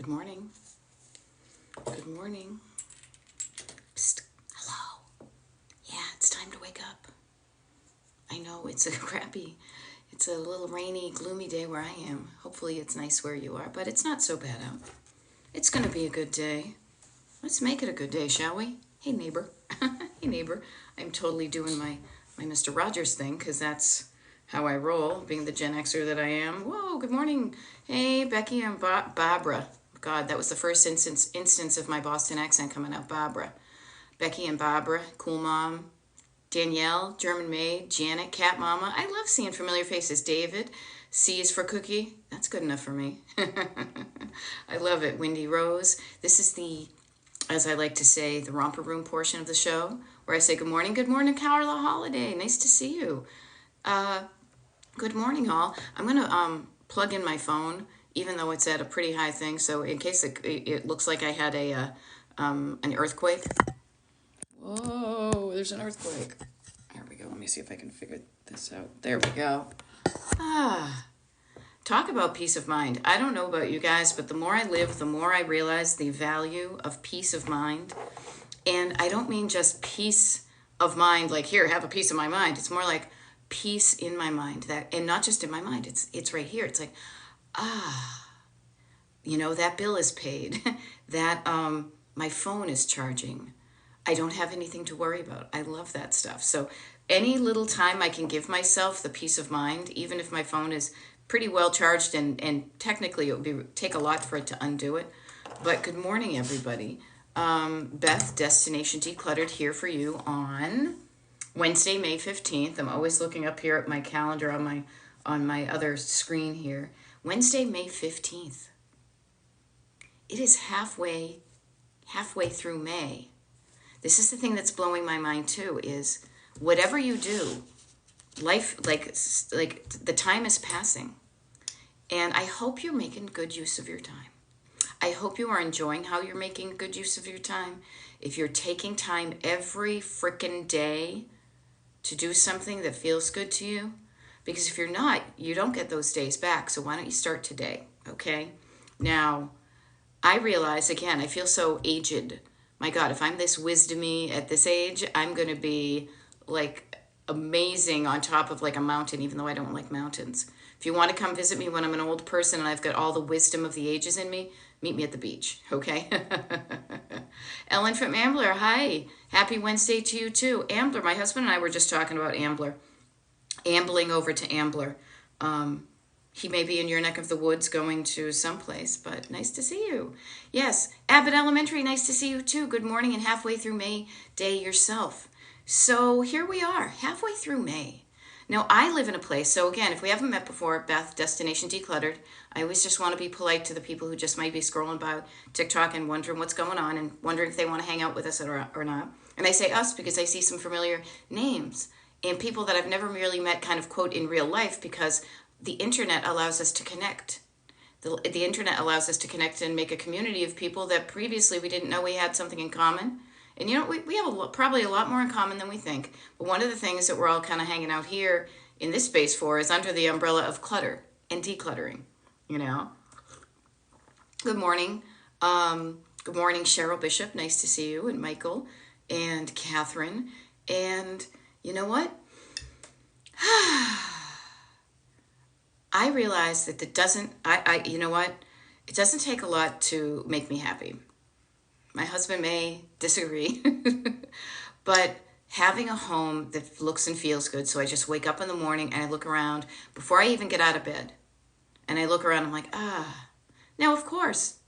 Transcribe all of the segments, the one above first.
Good morning. Good morning. Psst. Hello. Yeah, it's time to wake up. I know it's it's a little rainy, gloomy day where I am. Hopefully it's nice where you are, but it's not so bad out. It's going to be a good day. Let's make it a good day, shall we? Hey, neighbor. Hey, neighbor. I'm totally doing my Mr. Rogers thing because that's how I roll, being the Gen Xer that I am. Whoa, good morning. Hey, Becky and Barbara. God, that was the first instance of my Boston accent coming out. Barbara. Becky and Barbara, cool mom. Danielle, German maid. Janet, cat mama. I love seeing familiar faces. David, C is for cookie. That's good enough for me. I love it. Wendy Rose. This is the, as I like to say, the romper room portion of the show where I say good morning, Carla Holiday. Nice to see you. Good morning, all. I'm going to plug in my phone, even though it's at a pretty high thing. So in case it looks like I had an earthquake. Whoa, there's an earthquake. There we go. Let me see if I can figure this out. There we go. Talk about peace of mind. I don't know about you guys, but the more I live, the more I realize the value of peace of mind. And I don't mean just peace of mind, like here, have a piece of my mind. It's more like peace in my mind, that, and not just in my mind. It's right here. It's like, that bill is paid. That my phone is charging. I don't have anything to worry about. I love that stuff. So any little time I can give myself the peace of mind, even if my phone is pretty well charged, and technically it would take a lot for it to undo it. But good morning, everybody. Beth, Destination Decluttered, here for you on Wednesday, May 15th. I'm always looking up here at my calendar on my other screen here. Wednesday, May 15th. It is halfway through May. This is the thing that's blowing my mind too, is whatever you do, life, like the time is passing. And I hope you're making good use of your time. I hope you are enjoying how you're making good use of your time. If you're taking time every frickin' day to do something that feels good to you, because if you're not, you don't get those days back. So why don't you start today, okay? Now, I realize, again, I feel so aged. My God, if I'm this wisdomy at this age, I'm going to be like amazing on top of like a mountain, even though I don't like mountains. If you want to come visit me when I'm an old person and I've got all the wisdom of the ages in me, meet me at the beach, okay? Ellen from Ambler, hi. Happy Wednesday to you too. Ambler, my husband and I were just talking about Ambler. Ambling over to Ambler. He may be in your neck of the woods going to someplace, but nice to see you. Yes, Abbott Elementary, nice to see you too. Good morning and halfway through May day yourself. So here we are, halfway through May. Now, I live in a place, so again, if we haven't met before, Beth, Destination Decluttered, I always just want to be polite to the people who just might be scrolling by TikTok and wondering what's going on and wondering if they want to hang out with us or not. And I say us because I see some familiar names and people that I've never really met kind of quote in real life, because the internet allows us to connect. The internet allows us to connect and make a community of people that previously we didn't know we had something in common. And we have probably a lot more in common than we think. But one of the things that we're all kind of hanging out here in this space for is under the umbrella of clutter and decluttering, Good morning. Good morning, Cheryl Bishop. Nice to see you. And Michael and Catherine. And you know what? I realize that it doesn't take a lot to make me happy. My husband may disagree, but having a home that looks and feels good. So I just wake up in the morning and I look around before I even get out of bed. And I look around, I'm like, Now, of course,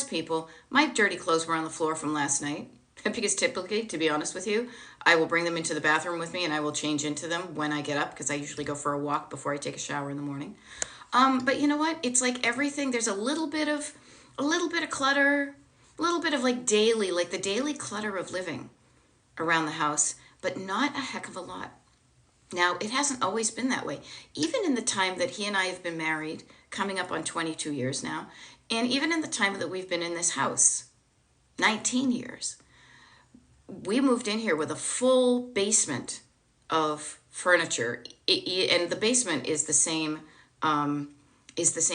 people, my dirty clothes were on the floor from last night. Because typically, to be honest with you, I will bring them into the bathroom with me and I will change into them when I get up, because I usually go for a walk before I take a shower in the morning. But you know what? It's like everything. There's a little bit of clutter, a little bit of like the daily clutter of living around the house, but not a heck of a lot. Now, it hasn't always been that way. Even in the time that he and I have been married, coming up on 22 years now, and even in the time that we've been in this house, 19 years, we moved in here with a full basement of furniture, and the basement is the same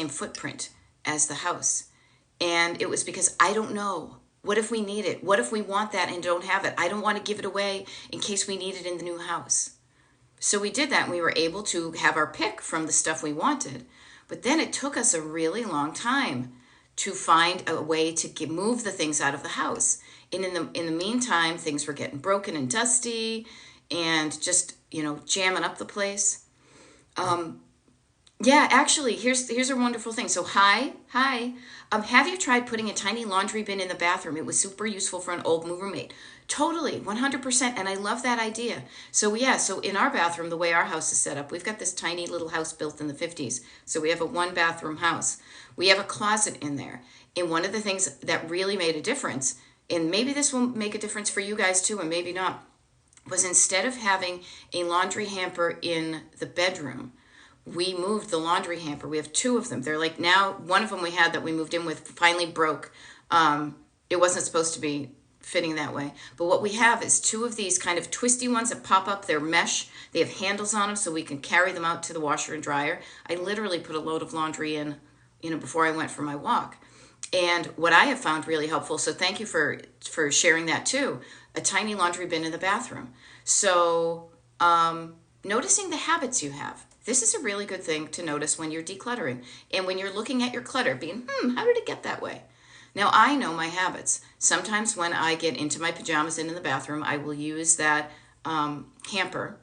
footprint as the house. And it was because I don't know. What if we need it? What if we want that and don't have it? I don't want to give it away in case we need it in the new house. So we did that and we were able to have our pick from the stuff we wanted. But then it took us a really long time to find a way to move the things out of the house. And in the meantime, things were getting broken and dusty and just, jamming up the place. Yeah, actually, here's a wonderful thing. So hi. Have you tried putting a tiny laundry bin in the bathroom? It was super useful for an old roommate. Totally, 100%, and I love that idea. So yeah, so in our bathroom, the way our house is set up, we've got this tiny little house built in the 50s. So we have a one bathroom house. We have a closet in there. And one of the things that really made a difference, and maybe this will make a difference for you guys too, and maybe not, was instead of having a laundry hamper in the bedroom, we moved the laundry hamper. We have two of them. They're like now, one of them we had that we moved in with finally broke. It wasn't supposed to be fitting that way. But what we have is two of these kind of twisty ones that pop up. They're mesh. They have handles on them so we can carry them out to the washer and dryer. I literally put a load of laundry in, before I went for my walk. And what I have found really helpful, so thank you for sharing that too, a tiny laundry bin in the bathroom. So noticing the habits you have. This is a really good thing to notice when you're decluttering and when you're looking at your clutter, being, how did it get that way? Now, I know my habits. Sometimes when I get into my pajamas and in the bathroom, I will use that hamper.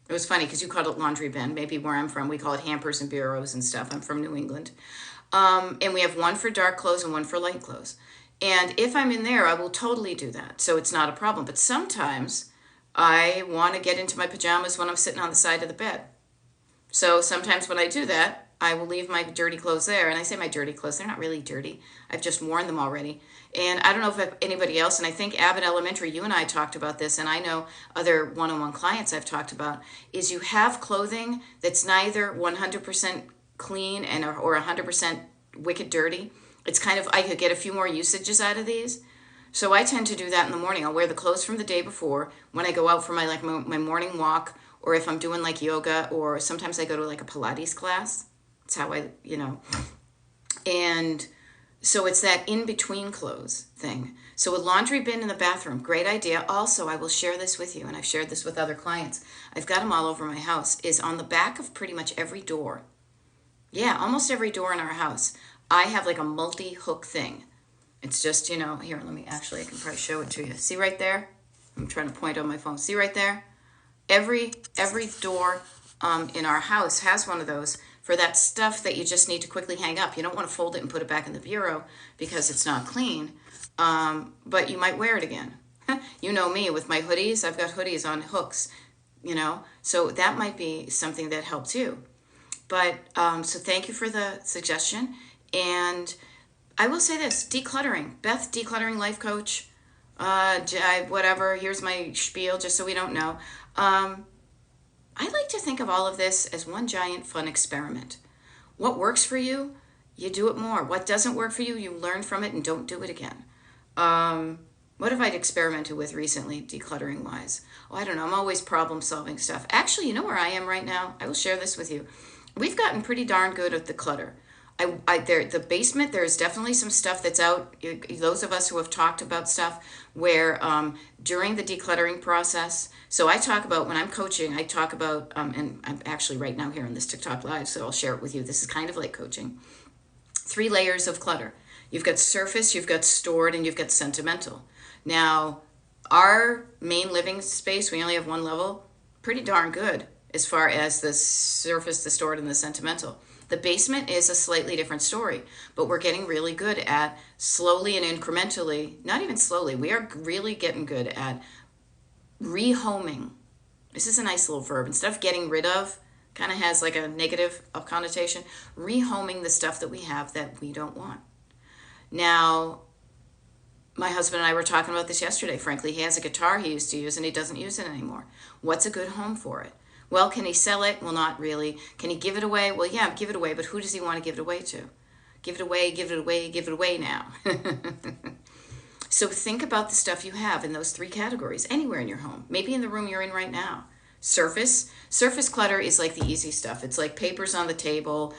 It was funny because you called it laundry bin. Maybe where I'm from, we call it hampers and bureaus and stuff. I'm from New England. And we have one for dark clothes and one for light clothes. And if I'm in there, I will totally do that. So it's not a problem. But sometimes I want to get into my pajamas when I'm sitting on the side of the bed. So sometimes when I do that, I will leave my dirty clothes there. And I say my dirty clothes, they're not really dirty. I've just worn them already. And I don't know if anybody else, and I think Abbott Elementary, you and I talked about this, and I know other one-on-one clients I've talked about, is you have clothing that's neither 100% clean or 100% wicked dirty. It's kind of, I could get a few more usages out of these. So I tend to do that in the morning. I'll wear the clothes from the day before when I go out for my morning walk, or if I'm doing like yoga, or sometimes I go to like a Pilates class. That's how and so it's that in-between clothes thing. So a laundry bin in the bathroom, great idea. Also, I will share this with you, and I've shared this with other clients. I've got them all over my house, is on the back of pretty much every door. Yeah, almost every door in our house. I have like a multi-hook thing. It's just, here, I can probably show it to you. See right there? I'm trying to point on my phone. See right there? Every door in our house has one of those for that stuff that you just need to quickly hang up. You don't want to fold it and put it back in the bureau because it's not clean, but you might wear it again. You know me with my hoodies. I've got hoodies on hooks, so that might be something that helps you. But so thank you for the suggestion. And I will say this, decluttering. Beth, decluttering life coach, whatever, here's my spiel just so we don't know. I like to think of all of this as one giant fun experiment. What works for you, you do it more. What doesn't work for you, you learn from it and don't do it again. What have I experimented with recently, decluttering wise? Oh, I don't know. I'm always problem solving stuff. Actually, you know where I am right now? I will share this with you. We've gotten pretty darn good at the clutter. The basement, there's definitely some stuff that's out. Those of us who have talked about stuff where during the decluttering process, so I talk about, when I'm coaching, I talk about, and I'm actually right now here on this TikTok Live, so I'll share it with you. This is kind of like coaching. 3 layers of clutter. You've got surface, you've got stored, and you've got sentimental. Now, our main living space, we only have one level, pretty darn good as far as the surface, the stored, and the sentimental. The basement is a slightly different story, but we're getting really good at slowly and incrementally, not even slowly, we are really getting good at rehoming. This is a nice little verb. Instead of getting rid of, kind of has like a negative connotation, rehoming the stuff that we have that we don't want. Now, my husband and I were talking about this yesterday. Frankly, he has a guitar he used to use and he doesn't use it anymore. What's a good home for it? Well, can he sell it? Well, not really. Can he give it away? Well, yeah, give it away, but who does he want to give it away to? Give it away, give it away, give it away now. So think about the stuff you have in those 3 categories, anywhere in your home, maybe in the room you're in right now. Surface clutter is like the easy stuff. It's like papers on the table,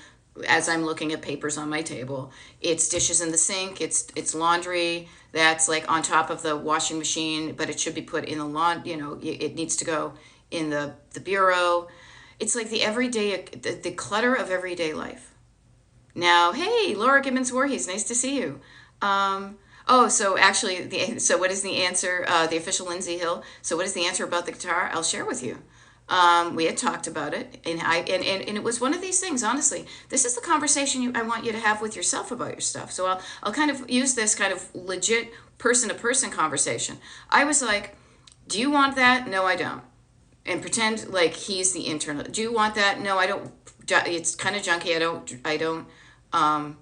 as I'm looking at papers on my table. It's dishes in the sink. It's laundry that's like on top of the washing machine, but it should be put in the lawn. You know, it needs to go in the bureau. It's like the everyday, the clutter of everyday life. Now, hey, Laura Gibbons Voorhees, nice to see you. Oh, so actually, so what is the answer? The official Lindsay Hill. So what is the answer about the guitar? I'll share with you. We had talked about it, and it was one of these things. Honestly, this is the conversation I want you to have with yourself about your stuff. So I'll kind of use this kind of legit person to person conversation. I was like, "Do you want that? No, I don't." And pretend like he's the internal. Do you want that? No, I don't. It's kind of junky. Um,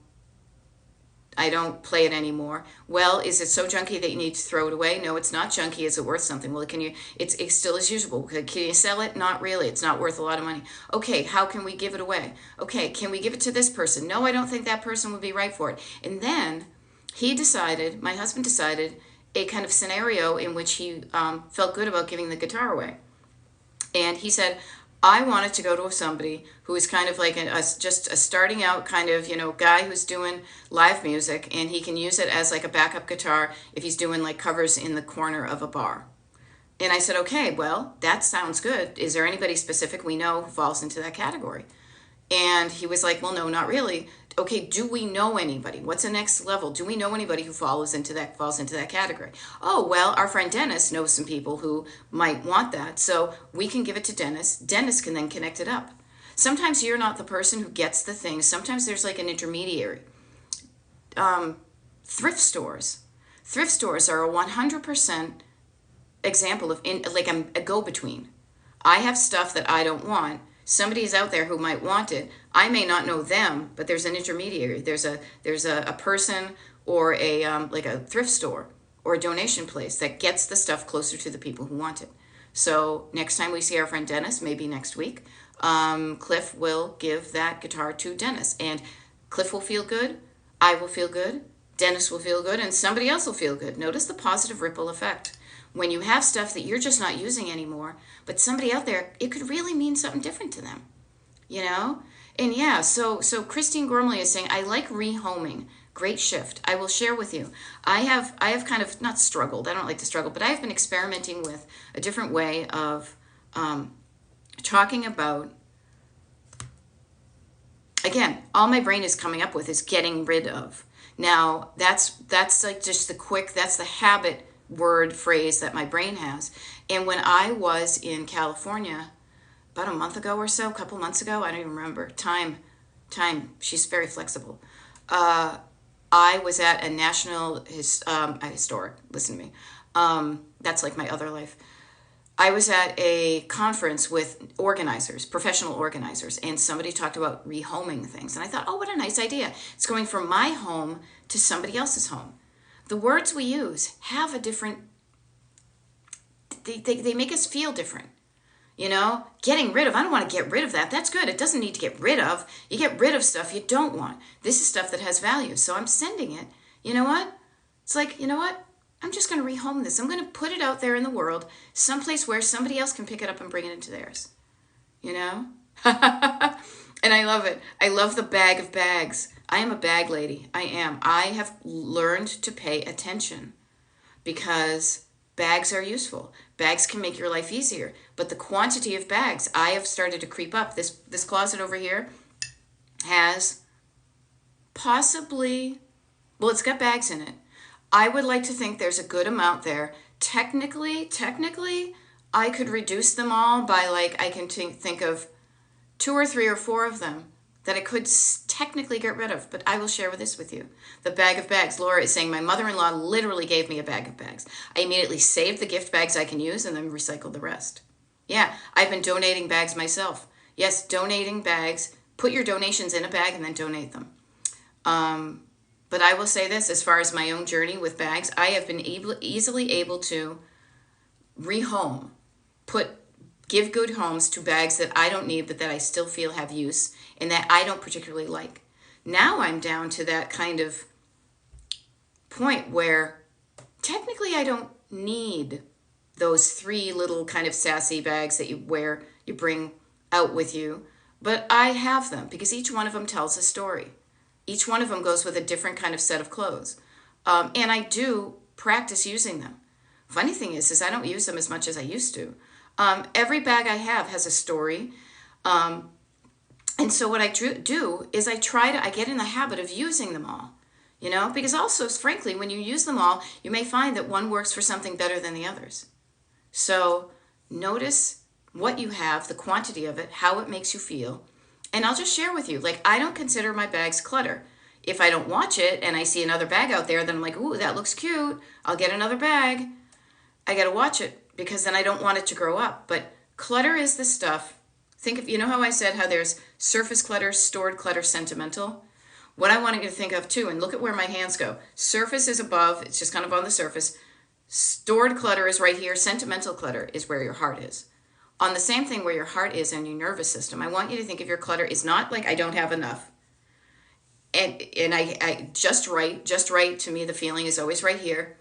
I don't play it anymore. Well, is it so junky that you need to throw it away? No, it's not junky. Is it worth something? Well, can you? It's still as usable. Can you sell it? Not really. It's not worth a lot of money. Okay, how can we give it away? Okay, can we give it to this person? No, I don't think that person would be right for it. And then my husband decided a kind of scenario in which he felt good about giving the guitar away. And he said, I wanted to go to somebody who is kind of like just a starting out kind of, guy who's doing live music, and he can use it as like a backup guitar if he's doing like covers in the corner of a bar. And I said, okay, well, that sounds good. Is there anybody specific we know who falls into that category? And he was like, well, no, not really. Okay, do we know anybody? What's the next level? Do we know anybody who falls into that category? Oh, well, our friend Dennis knows some people who might want that. So we can give it to Dennis. Dennis can then connect it up. Sometimes you're not the person who gets the thing. Sometimes there's like an intermediary. Thrift stores. Thrift stores are a 100% example of like a go-between. I have stuff that I don't want. Somebody is out there who might want it. I may not know them, but there's an intermediary. There's a person or a like a thrift store or a donation place that gets the stuff closer to the people who want it. So next time we see our friend Dennis, maybe next week, Cliff will give that guitar to Dennis, and Cliff will feel good. I will feel good. Dennis will feel good, and somebody else will feel good. Notice the positive ripple effect. When you have stuff that you're just not using anymore, but somebody out there, it could really mean something different to them, And yeah, so Christine Gormley is saying, I like rehoming. Great shift. I will share with you. I have kind of not struggled. I don't like to struggle, but I have been experimenting with a different way of talking about. Again, all my brain is coming up with is getting rid of. Now that's like just that's the habit word phrase that my brain has. And when I was in California about a month ago or so, a couple months ago, I don't even remember. Time, she's very flexible. I was at a national historic, listen to me. That's like my other life. I was at a conference with organizers, professional organizers, and somebody talked about rehoming things. And I thought, oh, what a nice idea. It's going from my home to somebody else's home. The words we use have a different, they make us feel different. Getting rid of, I don't want to get rid of that. That's good. It doesn't need to get rid of. You get rid of stuff you don't want. This is stuff that has value. So I'm sending it. You know what? It's like, you know what? I'm just going to rehome this. I'm going to put it out there in the world, someplace where somebody else can pick it up and bring it into theirs. And I love it. I love the bag of bags. I am a bag lady. I am. I have learned to pay attention because bags are useful. Bags can make your life easier. But the quantity of bags, I have started to creep up. This closet over here has possibly, well, it's got bags in it. I would like to think there's a good amount there. Technically, I could reduce them all by I can think of 2 or 3 or 4 of them that I could technically get rid of, but I will share this with you. The bag of bags. Laura is saying, my mother-in-law literally gave me a bag of bags. I immediately saved the gift bags I can use and then recycled the rest. Yeah, I've been donating bags myself. Yes, donating bags. Put your donations in a bag and then donate them. But I will say this, as far as my own journey with bags, I have been easily able to rehome, give good homes to bags that I don't need, but that I still feel have use and that I don't particularly like. Now I'm down to that kind of point where technically I don't need those 3 little kind of sassy bags that you bring out with you. but I have them because each one of them tells a story. Each one of them goes with a different kind of set of clothes. And I do practice using them. Funny thing is I don't use them as much as I used to. Every bag I have has a story. And so what I do is I get in the habit of using them all. Because also, frankly, when you use them all, you may find that one works for something better than the others. So notice what you have, the quantity of it, how it makes you feel. And I'll just share with you, like, I don't consider my bags clutter. If I don't watch it and I see another bag out there, then I'm like, ooh, that looks cute. I'll get another bag. I got to watch it because then I don't want it to grow up. But clutter is the stuff. Think of, how I said how there's surface clutter, stored clutter, sentimental? What I want you to think of too, and look at where my hands go. Surface is above, it's just kind of on the surface. Stored clutter is right here. Sentimental clutter is where your heart is. On the same thing where your heart is and your nervous system, I want you to think of your clutter is not like I don't have enough. And I just right to me, the feeling is always right here.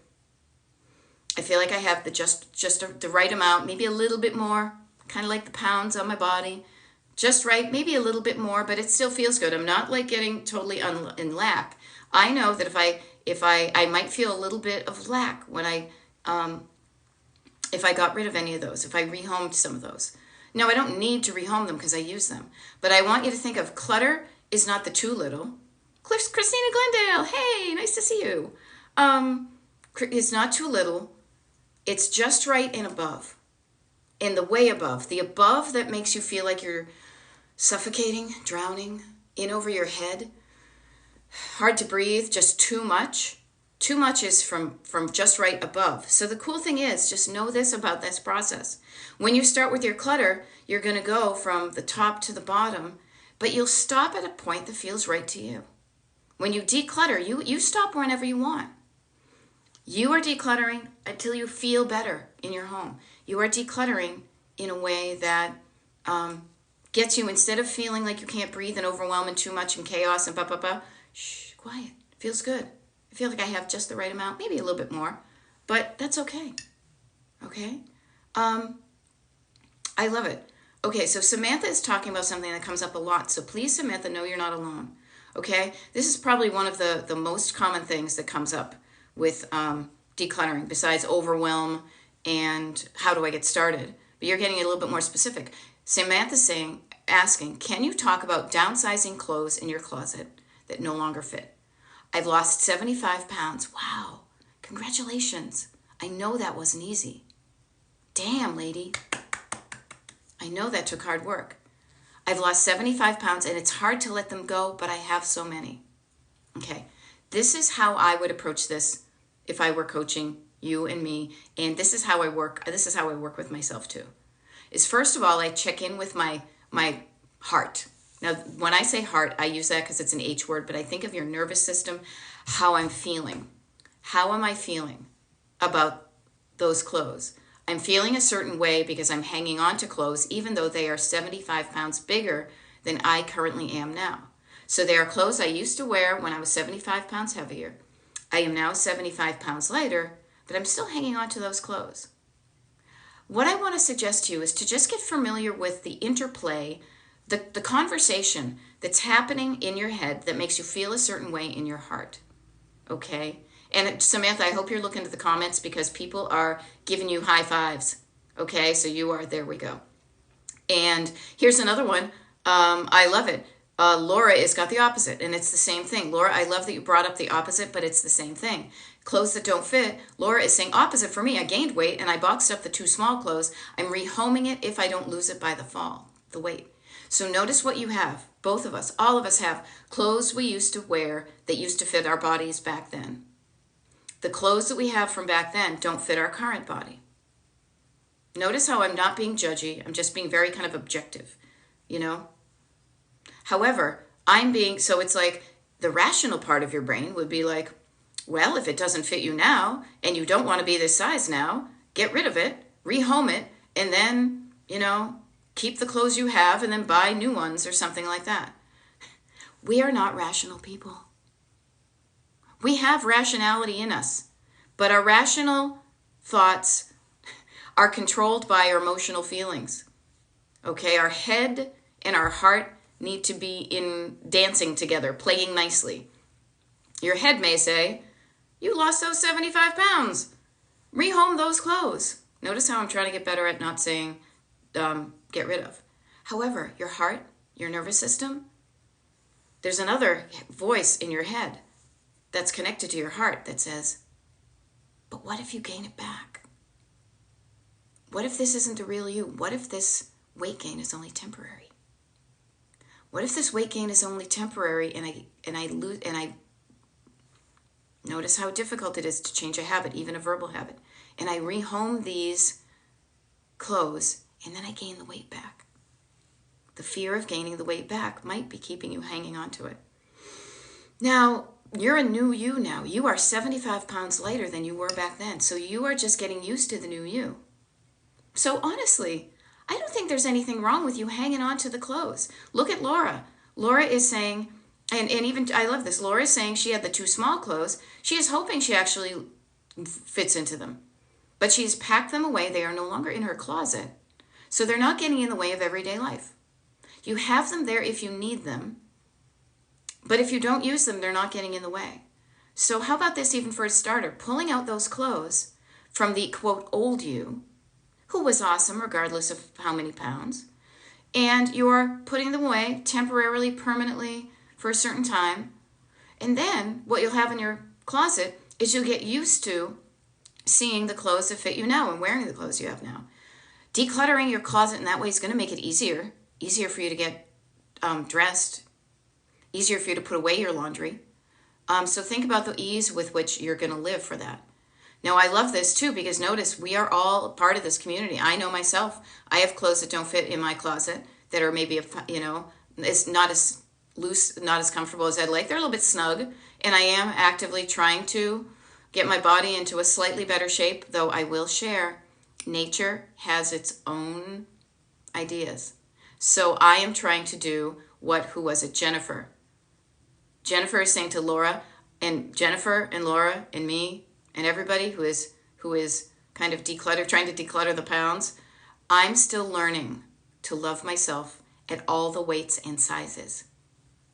I feel like I have the right amount, maybe a little bit more, kind of like the pounds on my body. Just right, maybe a little bit more, but it still feels good. I'm not like getting totally in lack. I know that if I might feel a little bit of lack when if I got rid of any of those, if I rehomed some of those. No, I don't need to rehome them because I use them. But I want you to think of clutter is not the too little. Christina Glendale, hey, nice to see you. It's not too little. It's just right and above. In the way above. The above that makes you feel like you're suffocating, drowning, in over your head. Hard to breathe, just too much. Too much is from just right above. So the cool thing is, just know this about this process. When you start with your clutter, you're going to go from the top to the bottom, but you'll stop at a point that feels right to you. When you declutter, you stop whenever you want. You are decluttering until you feel better in your home. You are decluttering in a way that gets you, instead of feeling like you can't breathe and overwhelm and too much and chaos and shh, quiet. Feels good. I feel like I have just the right amount, maybe a little bit more, but that's okay. Okay? I love it. Okay, so Samantha is talking about something that comes up a lot. So please, Samantha, know you're not alone. Okay? This is probably one of the most common things that comes up with decluttering, besides overwhelm and how do I get started. But you're getting a little bit more specific. Samantha's asking, can you talk about downsizing clothes in your closet that no longer fit? I've lost 75 pounds. Wow. Congratulations. I know that wasn't easy. Damn, lady. I know that took hard work. I've lost 75 pounds and it's hard to let them go, but I have so many. Okay. This is how I would approach this if I were coaching you and me. And this is how I work. This is how I work with myself too. Is first of all, I check in with my heart. Now, when I say heart, I use that because it's an H word, but I think of your nervous system, how I'm feeling. How am I feeling about those clothes? I'm feeling a certain way because I'm hanging on to clothes, even though they are 75 pounds bigger than I currently am now. So they are clothes I used to wear when I was 75 pounds heavier. I am now 75 pounds lighter, but I'm still hanging on to those clothes. What I want to suggest to you is to just get familiar with the interplay, the conversation that's happening in your head that makes you feel a certain way in your heart. Okay? And Samantha, I hope you're looking at the comments because people are giving you high fives. Okay? So you are, there we go. And here's another one. I love it. Laura has got the opposite, and it's the same thing. Laura, I love that you brought up the opposite, but it's the same thing. Clothes that don't fit. Laura is saying opposite for me. I gained weight, and I boxed up the too small clothes. I'm rehoming it if I don't lose it by the fall, the weight. So notice what you have. Both of us, all of us have clothes we used to wear that used to fit our bodies back then. The clothes that we have from back then don't fit our current body. Notice how I'm not being judgy. I'm just being very kind of objective, you know? However, so it's like the rational part of your brain would be like, well, if it doesn't fit you now and you don't want to be this size now, get rid of it, rehome it, and then, keep the clothes you have and then buy new ones or something like that. We are not rational people. We have rationality in us, but our rational thoughts are controlled by our emotional feelings. Okay, our head and our heart need to be in dancing together, playing nicely. Your head may say, you lost those 75 pounds. Rehome those clothes. Notice how I'm trying to get better at not saying get rid of. However, your heart, your nervous system, there's another voice in your head that's connected to your heart that says, but what if you gain it back? What if this isn't the real you? What if this weight gain is only temporary? What if this weight gain is only temporary and I notice how difficult it is to change a habit, even a verbal habit, and I rehome these clothes and then I gain the weight back. The fear of gaining the weight back might be keeping you hanging on to it. Now, you're a new you now. You are 75 pounds lighter than you were back then. So you are just getting used to the new you. So honestly, I don't think there's anything wrong with you hanging on to the clothes. Look at Laura. Laura is saying, and even, I love this, Laura is saying she had the too small clothes. She is hoping she actually fits into them. But she's packed them away. They are no longer in her closet. So they're not getting in the way of everyday life. You have them there if you need them. But if you don't use them, they're not getting in the way. So how about this even for a starter? Pulling out those clothes from the, quote, old you, who was awesome regardless of how many pounds, and you're putting them away temporarily, permanently, for a certain time. And then what you'll have in your closet is you'll get used to seeing the clothes that fit you now and wearing the clothes you have now. Decluttering your closet in that way is going to make it easier for you to get dressed, easier for you to put away your laundry. So think about the ease with which you're going to live for that. Now, I love this too, because notice we are all part of this community. I know myself. I have clothes that don't fit in my closet that are maybe, it's not as loose, not as comfortable as I'd like. They're a little bit snug, and I am actively trying to get my body into a slightly better shape, though I will share, nature has its own ideas. So I am trying to do who was it? Jennifer. Jennifer is saying to Laura, and Jennifer and Laura and me and everybody who is kind of trying to declutter the pounds, I'm still learning to love myself at all the weights and sizes.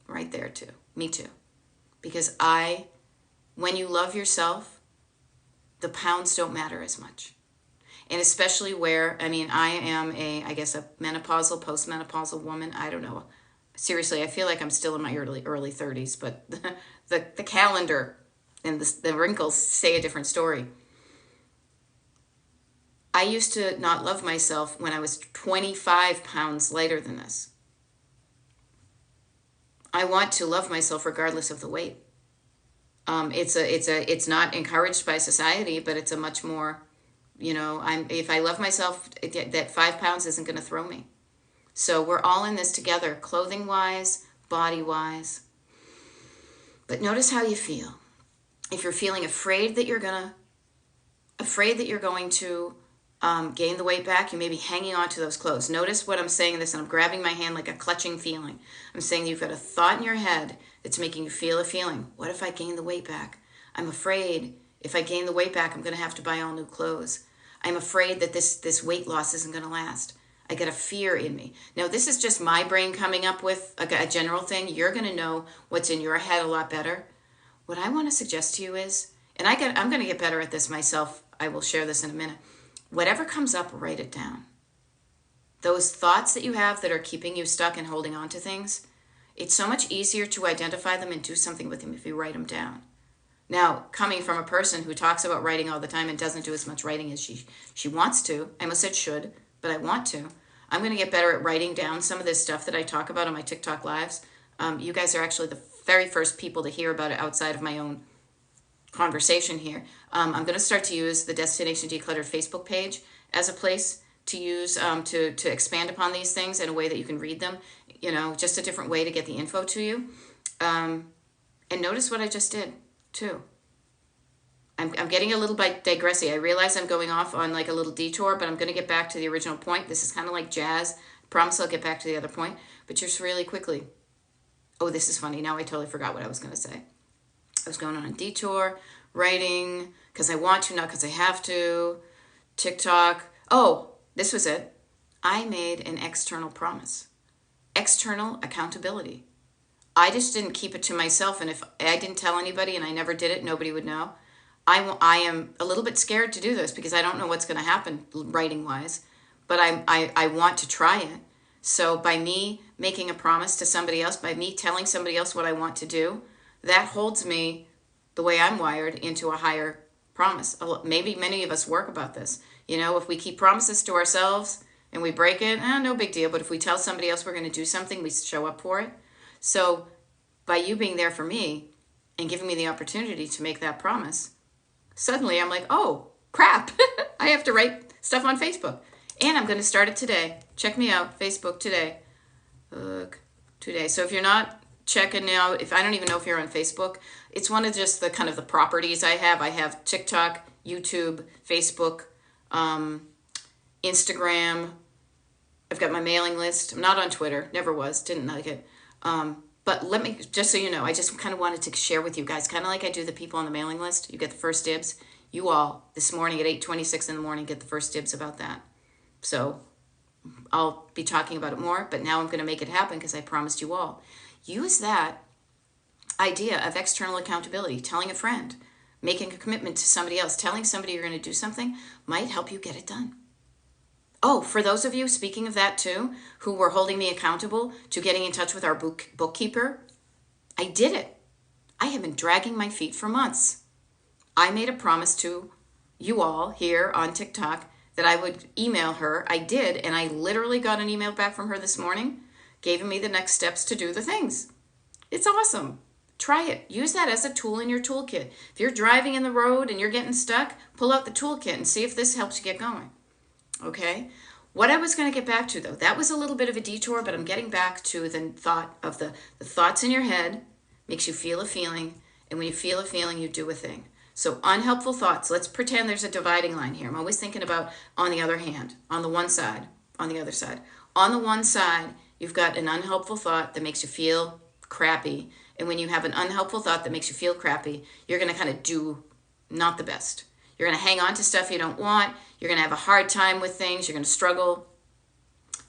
Right there too. Me too. Because when you love yourself, the pounds don't matter as much. And especially where, I am a menopausal, postmenopausal woman. I don't know. Seriously, I feel like I'm still in my early 30s, but the calendar and the wrinkles say a different story. I used to not love myself when I was 25 pounds lighter than this. I want to love myself regardless of the weight. It's not encouraged by society, but it's a much more, if I love myself, that 5 pounds isn't going to throw me. So we're all in this together, clothing-wise, body-wise. But notice how you feel. If you're feeling afraid that you're going to gain the weight back, you may be hanging on to those clothes. Notice what I'm saying this, and I'm grabbing my hand like a clutching feeling. I'm saying you've got a thought in your head that's making you feel a feeling. What if I gain the weight back? I'm afraid if I gain the weight back, I'm going to have to buy all new clothes. I'm afraid that this weight loss isn't going to last. I get a fear in me. Now, this is just my brain coming up with a general thing. You're going to know what's in your head a lot better. What I want to suggest to you is, and I'm going to get better at this myself. I will share this in a minute. Whatever comes up, write it down. Those thoughts that you have that are keeping you stuck and holding on to things, it's so much easier to identify them and do something with them if you write them down. Now, coming from a person who talks about writing all the time and doesn't do as much writing as she wants to, I almost said should, but I want to. I'm going to get better at writing down some of this stuff that I talk about on my TikTok lives. You guys are actually the very first people to hear about it outside of my own conversation here. I'm going to start to use the Destination Decluttered Facebook page as a place to use to expand upon these things in a way that you can read them, just a different way to get the info to you. And notice what I just did too. I'm getting a little bit digressy. I realize I'm going off on like a little detour, but I'm going to get back to the original point. This is kind of like jazz. I promise I'll get back to the other point, but just really quickly. Oh, this is funny. Now I totally forgot what I was going to say. I was going on a detour, writing, because I want to, not because I have to. TikTok. Oh, this was it. I made an external promise. external accountability. I just didn't keep it to myself. And if I didn't tell anybody and I never did it, nobody would know. I am a little bit scared to do this because I don't know what's going to happen writing wise, but I want to try it. So by me making a promise to somebody else, by me telling somebody else what I want to do, that holds me, the way I'm wired, into a higher promise. Maybe many of us work about this. You know, if we keep promises to ourselves and we break it, no big deal. But if we tell somebody else we're going to do something, we show up for it. So by you being there for me and giving me the opportunity to make that promise, suddenly I'm like, oh, crap. I have to write stuff on Facebook. And I'm going to start it today. Check me out, Facebook today. Today. So if you're not checking out, if I don't even know if you're on Facebook, it's one of just the kind of the properties I have. I have TikTok, YouTube, Facebook, Instagram. I've got my mailing list. I'm not on Twitter. Never was. Didn't like it. But let me, just so you know, I just kind of wanted to share with you guys, kind of like I do the people on the mailing list. You get the first dibs. You all, this morning at 8:26 in the morning, get the first dibs about that. So I'll be talking about it more, but now I'm going to make it happen because I promised you all. Use that idea of external accountability, telling a friend, making a commitment to somebody else, telling somebody you're going to do something might help you get it done. Oh, for those of you, speaking of that too, who were holding me accountable to getting in touch with our bookkeeper, I did it. I have been dragging my feet for months. I made a promise to you all here on TikTok that I would email her. I did, and I literally got an email back from her this morning, giving me the next steps to do the things. It's awesome. Try it. Use that as a tool in your toolkit. If you're driving in the road and you're getting stuck, pull out the toolkit and see if this helps you get going. Okay? What I was going to get back to, though, that was a little bit of a detour, but I'm getting back to the thought of the thoughts in your head makes you feel a feeling, and when you feel a feeling, you do a thing. So unhelpful thoughts, let's pretend there's a dividing line here. I'm always thinking about on the other hand, on the one side, on the other side. On the one side, you've got an unhelpful thought that makes you feel crappy. And when you have an unhelpful thought that makes you feel crappy, you're going to kind of do not the best. You're going to hang on to stuff you don't want. You're going to have a hard time with things. You're going to struggle.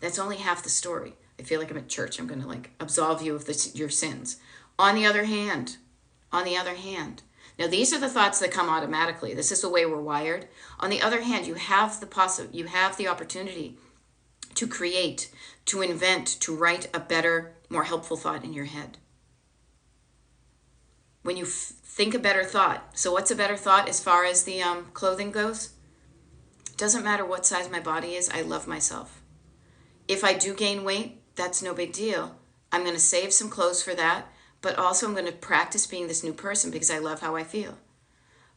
That's only half the story. I feel like I'm at church. I'm going to absolve you of your sins. On the other hand, now these are the thoughts that come automatically. This is the way we're wired. On the other hand, you have the opportunity to create, to invent, to write a better, more helpful thought in your head. When you think a better thought. So what's a better thought as far as the clothing goes? It doesn't matter what size my body is. I love myself. If I do gain weight, that's no big deal. I'm going to save some clothes for that, but also I'm going to practice being this new person because I love how I feel.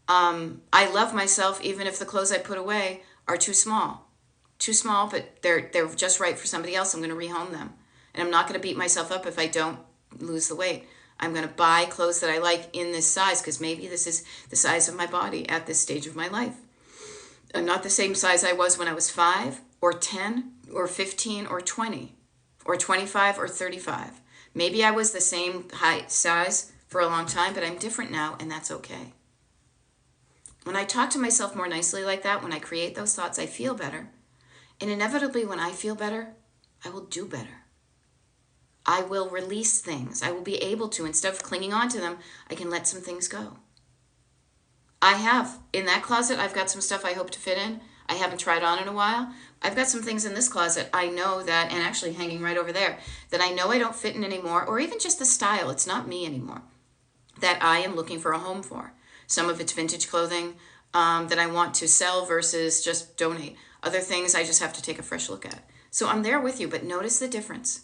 I love myself even if the clothes I put away are too small. Too small, but they're just right for somebody else. I'm going to rehome them. And I'm not going to beat myself up if I don't lose the weight. I'm going to buy clothes that I like in this size because maybe this is the size of my body at this stage of my life. I'm not the same size I was when I was 5 or 10 or 15 or 20 or 25 or 35. Maybe I was the same height, size for a long time, but I'm different now, and that's okay. When I talk to myself more nicely like that, when I create those thoughts, I feel better. And inevitably, when I feel better, I will do better. I will release things. I will be able to, instead of clinging on to them, I can let some things go. I have, in that closet, I've got some stuff I hope to fit in. I haven't tried on in a while. I've got some things in this closet I know that, and actually hanging right over there, that I know I don't fit in anymore, or even just the style, it's not me anymore, that I am looking for a home for. Some of it's vintage clothing that I want to sell versus just donate. Other things I just have to take a fresh look at. So I'm there with you, but notice the difference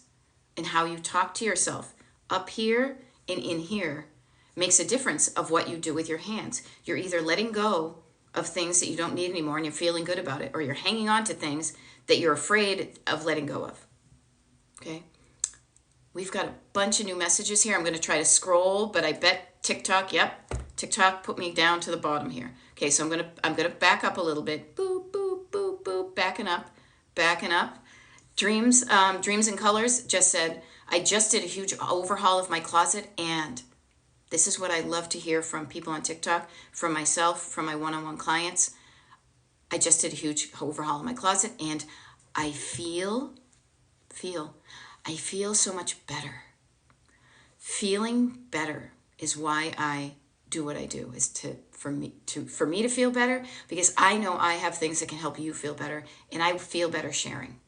in how you talk to yourself. Up here and in here makes a difference of what you do with your hands. You're either letting go of things that you don't need anymore and you're feeling good about it, or you're hanging on to things that you're afraid of letting go of. Okay? We've got a bunch of new messages here. I'm going to try to scroll, but I bet TikTok put me down to the bottom here. Okay, so I'm going to back up a little bit. Boop, boop, boop, boop, backing up. Dreams and Colors just said, I just did a huge overhaul of my closet, and this is what I love to hear from people on TikTok, from myself, from my one-on-one clients. I just did a huge overhaul of my closet, and I feel I feel so much better. Feeling better is why I do what I do, is for me to feel better, because I know I have things that can help you feel better, and I feel better sharing.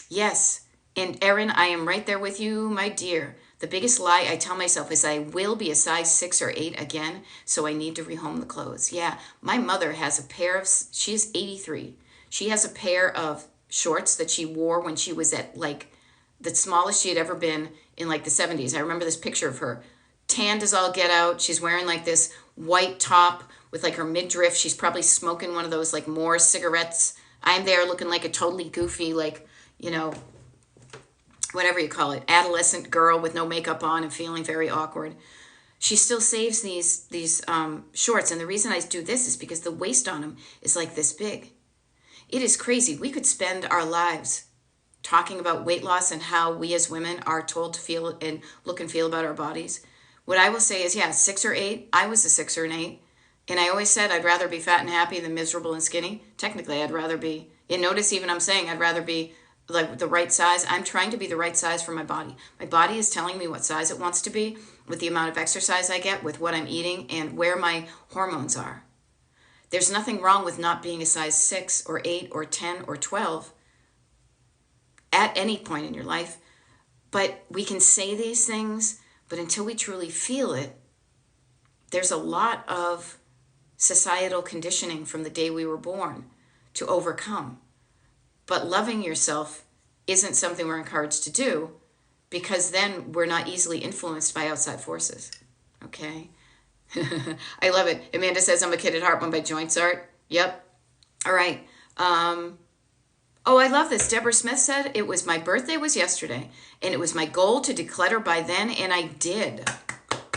Yes, and Erin, I am right there with you, my dear. The biggest lie I tell myself is I will be a size 6 or 8 again, so I need to rehome the clothes. Yeah, my mother has a pair of, she's 83. She has a pair of shorts that she wore when she was at like the smallest she had ever been in like the 70s. I remember this picture of her tanned as all get out. She's wearing like this white top with like her midriff. She's probably smoking one of those like Moore cigarettes. I'm there looking like a totally goofy, like, you know, whatever you call it, adolescent girl with no makeup on and feeling very awkward. She still saves these shorts, and the reason I do this is because the waist on them is like this big. It is crazy. We could spend our lives talking about weight loss and how we as women are told to feel and look and feel about our bodies. What I will say is, yeah, 6 or 8. I was a 6 or an 8. And I always said I'd rather be fat and happy than miserable and skinny. Technically, I'd rather be, and notice even I'm saying I'd rather be like the right size. I'm trying to be the right size for my body. My body is telling me what size it wants to be with the amount of exercise I get, with what I'm eating, and where my hormones are. There's nothing wrong with not being a size 6 or 8 or 10 or 12 at any point in your life. But we can say these things, but until we truly feel it, there's a lot of societal conditioning from the day we were born to overcome. But loving yourself isn't something we're encouraged to do, because then we're not easily influenced by outside forces. Okay? I love it. Amanda says, I'm a kid at heart, when by joints art. Yep. All right. Oh, I love this. Deborah Smith said, it was my birthday was yesterday, and it was my goal to declutter by then, and I did.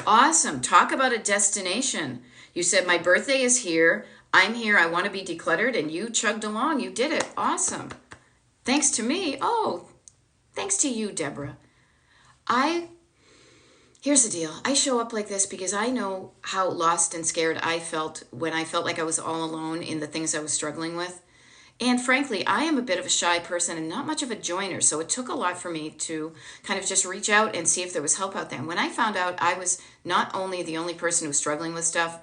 Awesome. Talk about a destination. You said, my birthday is here. I'm here. I want to be decluttered, and you chugged along. You did it. Awesome. Thanks to me. Oh, thanks to you, Deborah. Here's the deal. I show up like this because I know how lost and scared I felt when I felt like I was all alone in the things I was struggling with. And frankly, I am a bit of a shy person and not much of a joiner, so it took a lot for me to kind of just reach out and see if there was help out there. And when I found out I was not only the only person who was struggling with stuff,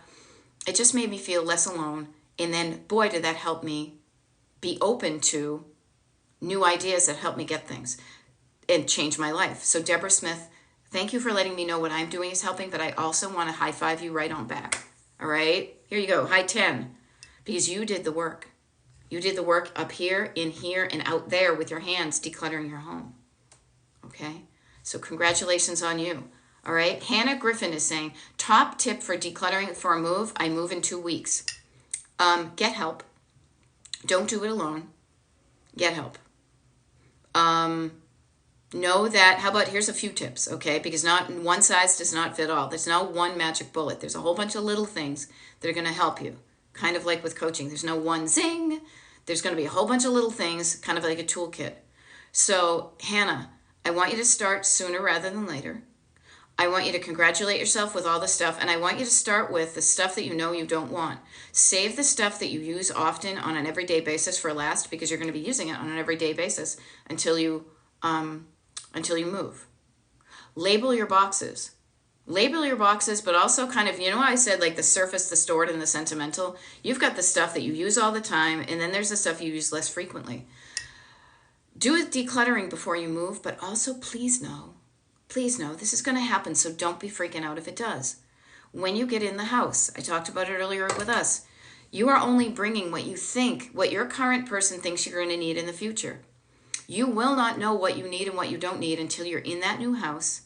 it just made me feel less alone. And then, boy, did that help me be open to new ideas that help me get things and change my life. So Deborah Smith, thank you for letting me know what I'm doing is helping, but I also want to high five you right on back. All right? Here you go. High 10. Because you did the work. You did the work up here, in here, and out there with your hands decluttering your home. Okay? So congratulations on you. All right? Hannah Griffin is saying, top tip for decluttering for a move. I move in 2 weeks. Get help. Don't do it alone. Get help. Know that, how about, here's a few tips, okay? Because not one size does not fit all. There's no one magic bullet. There's a whole bunch of little things that are going to help you. Kind of like with coaching. There's no one zing. There's going to be a whole bunch of little things, kind of like a toolkit. So, Hannah, I want you to start sooner rather than later. I want you to congratulate yourself with all the stuff, and I want you to start with the stuff that you know you don't want. Save the stuff that you use often on an everyday basis for last, because you're going to be using it on an everyday basis until you move. Label your boxes. Label your boxes, but also kind of, you know how I said like the surface, the stored, and the sentimental? You've got the stuff that you use all the time, and then there's the stuff you use less frequently. Do a decluttering before you move, but also please know, this is going to happen, so don't be freaking out if it does. When you get in the house, I talked about it earlier with us, you are only bringing what you think, what your current person thinks you're going to need in the future. You will not know what you need and what you don't need until you're in that new house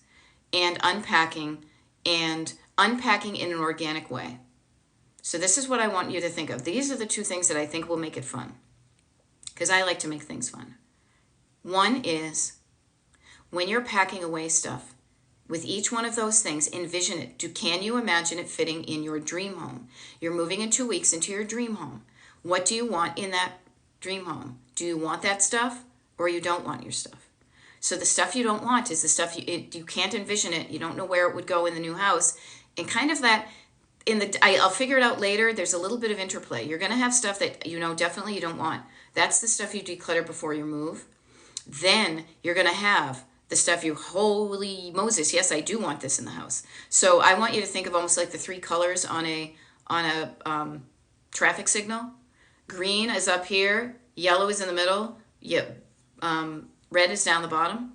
and unpacking in an organic way. So this is what I want you to think of. These are the 2 things that I think will make it fun, because I like to make things fun. One is, when you're packing away stuff, with each one of those things, envision it. Can you imagine it fitting in your dream home? You're moving in 2 weeks into your dream home. What do you want in that dream home? Do you want that stuff, or you don't want your stuff? So the stuff you don't want is the stuff you can't envision it. You don't know where it would go in the new house. And kind of that, I'll figure it out later. There's a little bit of interplay. You're going to have stuff that you know definitely you don't want. That's the stuff you declutter before you move. then you're going to have the stuff you, holy Moses, yes, I do want this in the house. So I want you to think of almost like the three colors on a traffic signal. Green is up here, yellow is in the middle, red is down the bottom.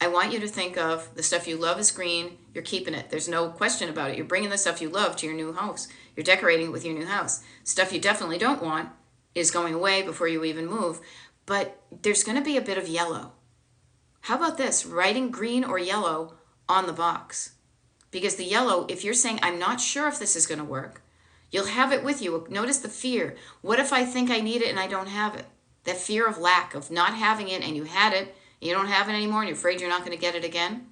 I want you to think of the stuff you love is green, you're keeping it. There's no question about it. You're bringing the stuff you love to your new house. You're decorating it with your new house. Stuff you definitely don't want is going away before you even move. But there's going to be a bit of yellow. How about this? Writing green or yellow on the box. Because the yellow, if you're saying, I'm not sure if this is going to work, you'll have it with you. Notice the fear. What if I think I need it and I don't have it? That fear of lack, of not having it, and you had it, you don't have it anymore, and you're afraid you're not going to get it again.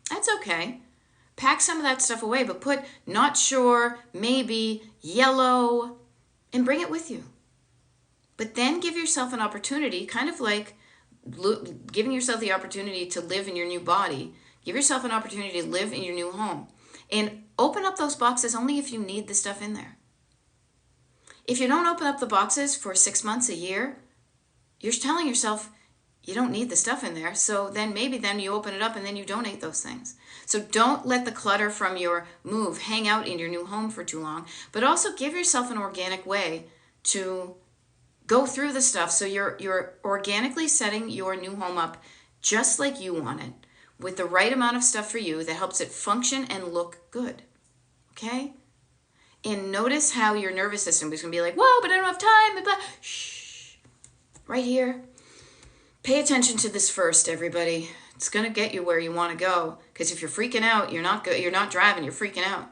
That's okay. Pack some of that stuff away, but put not sure, maybe, yellow, and bring it with you. But then give yourself an opportunity, kind of like giving yourself the opportunity to live in your new body. Give yourself an opportunity to live in your new home. And open up those boxes only if you need the stuff in there. If you don't open up the boxes for 6 months, a year, you're telling yourself you don't need the stuff in there. So then maybe then you open it up and then you donate those things. So don't let the clutter from your move hang out in your new home for too long. But also give yourself an organic way to go through the stuff so you're organically setting your new home up just like you want it, with the right amount of stuff for you that helps it function and look good. Okay? And notice how your nervous system is going to be like, whoa, but I don't have time. Blah, blah. Shh. Right here. Pay attention to this first, everybody. It's going to get you where you want to go. Because if you're freaking out, you're not driving, you're freaking out.